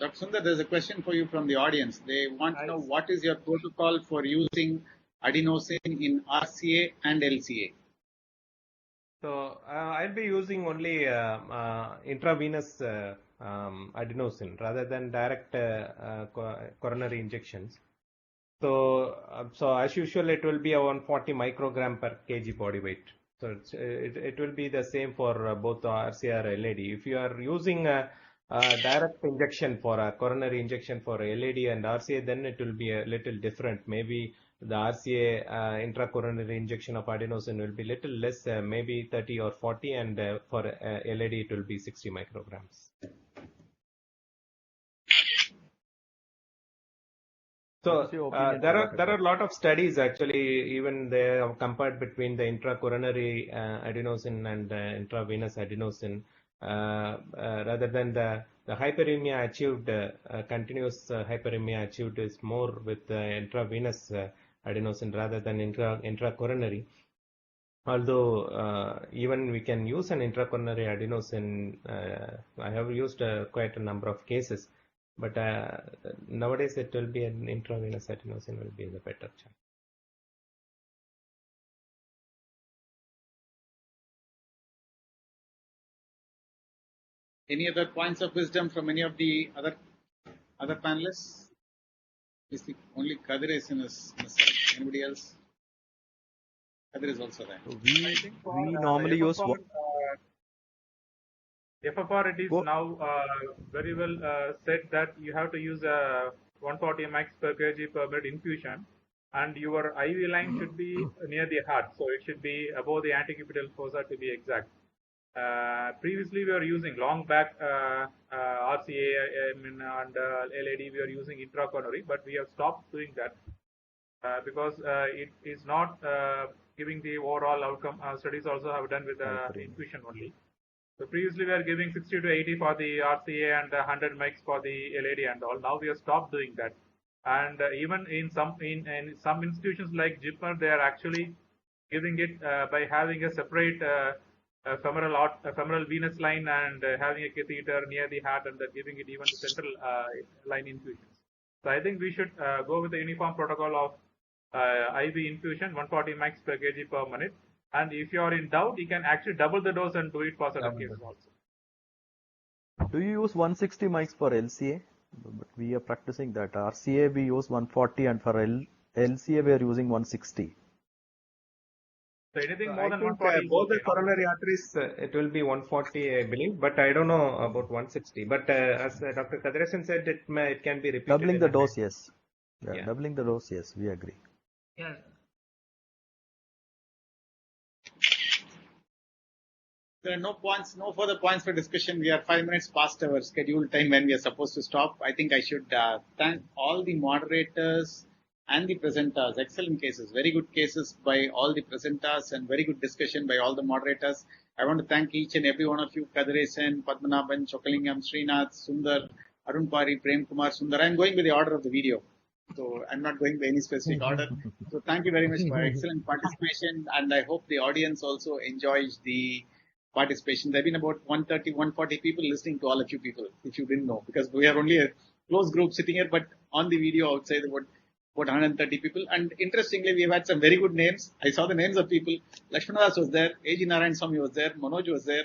A: Dr. Sundar, there's a question for you from the audience. They want to know what is your protocol for using adenosine in RCA and LCA?
H: So I'll be using only intravenous adenosine rather than direct coronary injections. So as usual, it will be a 140 microgram per kg body weight. So it will be the same for both RCA or LAD. If you are using a direct injection for a coronary injection for LAD and RCA, then it will be a little different. Maybe the RCA intracoronary injection of adenosine will be little less, maybe 30 or 40, and for LAD it will be 60 micrograms. So there are a lot of studies actually, even they have compared between the intracoronary adenosine and intravenous adenosine. Rather than the hyperemia achieved, continuous hyperemia achieved is more with intravenous adenosine rather than intracoronary. Although even we can use an intracoronary adenosine, I have used quite a number of cases, but nowadays it will be an intravenous adenosine will be the better choice.
A: Any other points of wisdom from any of the other panelists? Only Kadiresan is missing. Anybody else? Kadir is also there.
F: We normally use
D: FFR, FFR it is now very well said that you have to use a 140 mg per kg per minute infusion, and your IV line should be near the heart, so it should be above the antecubital fossa to be exact. Previously we were using long back RCA and LAD, we were using intracoronary, but we have stopped doing that because it is not giving the overall outcome. Studies also have done with infusion only. So previously we were giving 60 to 80 for the RCA and 100 mg for the LAD and all. Now we have stopped doing that. And even in some institutions like JIPMER, they are actually giving it by having a separate femoral venous line and having a catheter near the heart, and giving it even the central line infusions. So I think we should go with the uniform protocol of IV infusion, 140 mg per kg per minute. And if you are in doubt, you can actually double the dose and do it for certain cases also.
F: Do you use 160 mics for LCA? But we are practicing that. RCA we use 140, and for LCA we are using 160.
D: So anything
H: I
D: more than
H: think
D: 140
H: both the coronary arteries, it will be 140, I believe, but I don't know about 160. But as Dr. Kadiresan said, it can be repeated.
F: Doubling the dose, yes.
H: Yeah.
F: Doubling the dose, yes, we agree.
C: Yeah.
A: There are no further points for discussion. We are 5 minutes past our scheduled time when we are supposed to stop. I think I should thank all the moderators and the presenters. Excellent cases, very good cases by all the presenters, and very good discussion by all the moderators. I want to thank each and every one of you: Kadiresan, Padmanabhan, Chockalingam, Srinath, Sundar, Arun Pari, Prem Kumar, Sundar. I am going with the order of the video, so I'm not going by any specific order. So thank you very much for excellent participation, and I hope the audience also enjoys the participation. There have been about 130, 140 people listening to all of you people, if you didn't know, because we are only a close group sitting here, but on the video outside about 130 people. And interestingly, we have had some very good names. I saw the names of people. Lakshmanadas was there, A.G. Narayan Swami was there, Manoj was there.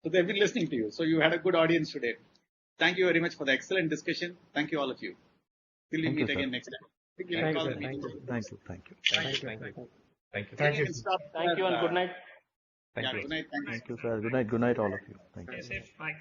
A: So they've been listening to you. So you had a good audience today. Thank you very much for the excellent discussion. Thank you all of you. Till we meet again next time.
F: Thank you.
H: Thank you.
A: Thank you
G: and good night.
A: Good night.
F: Thank you, sir. Good night, all of you. Thank you.
C: Stay safe. Bye.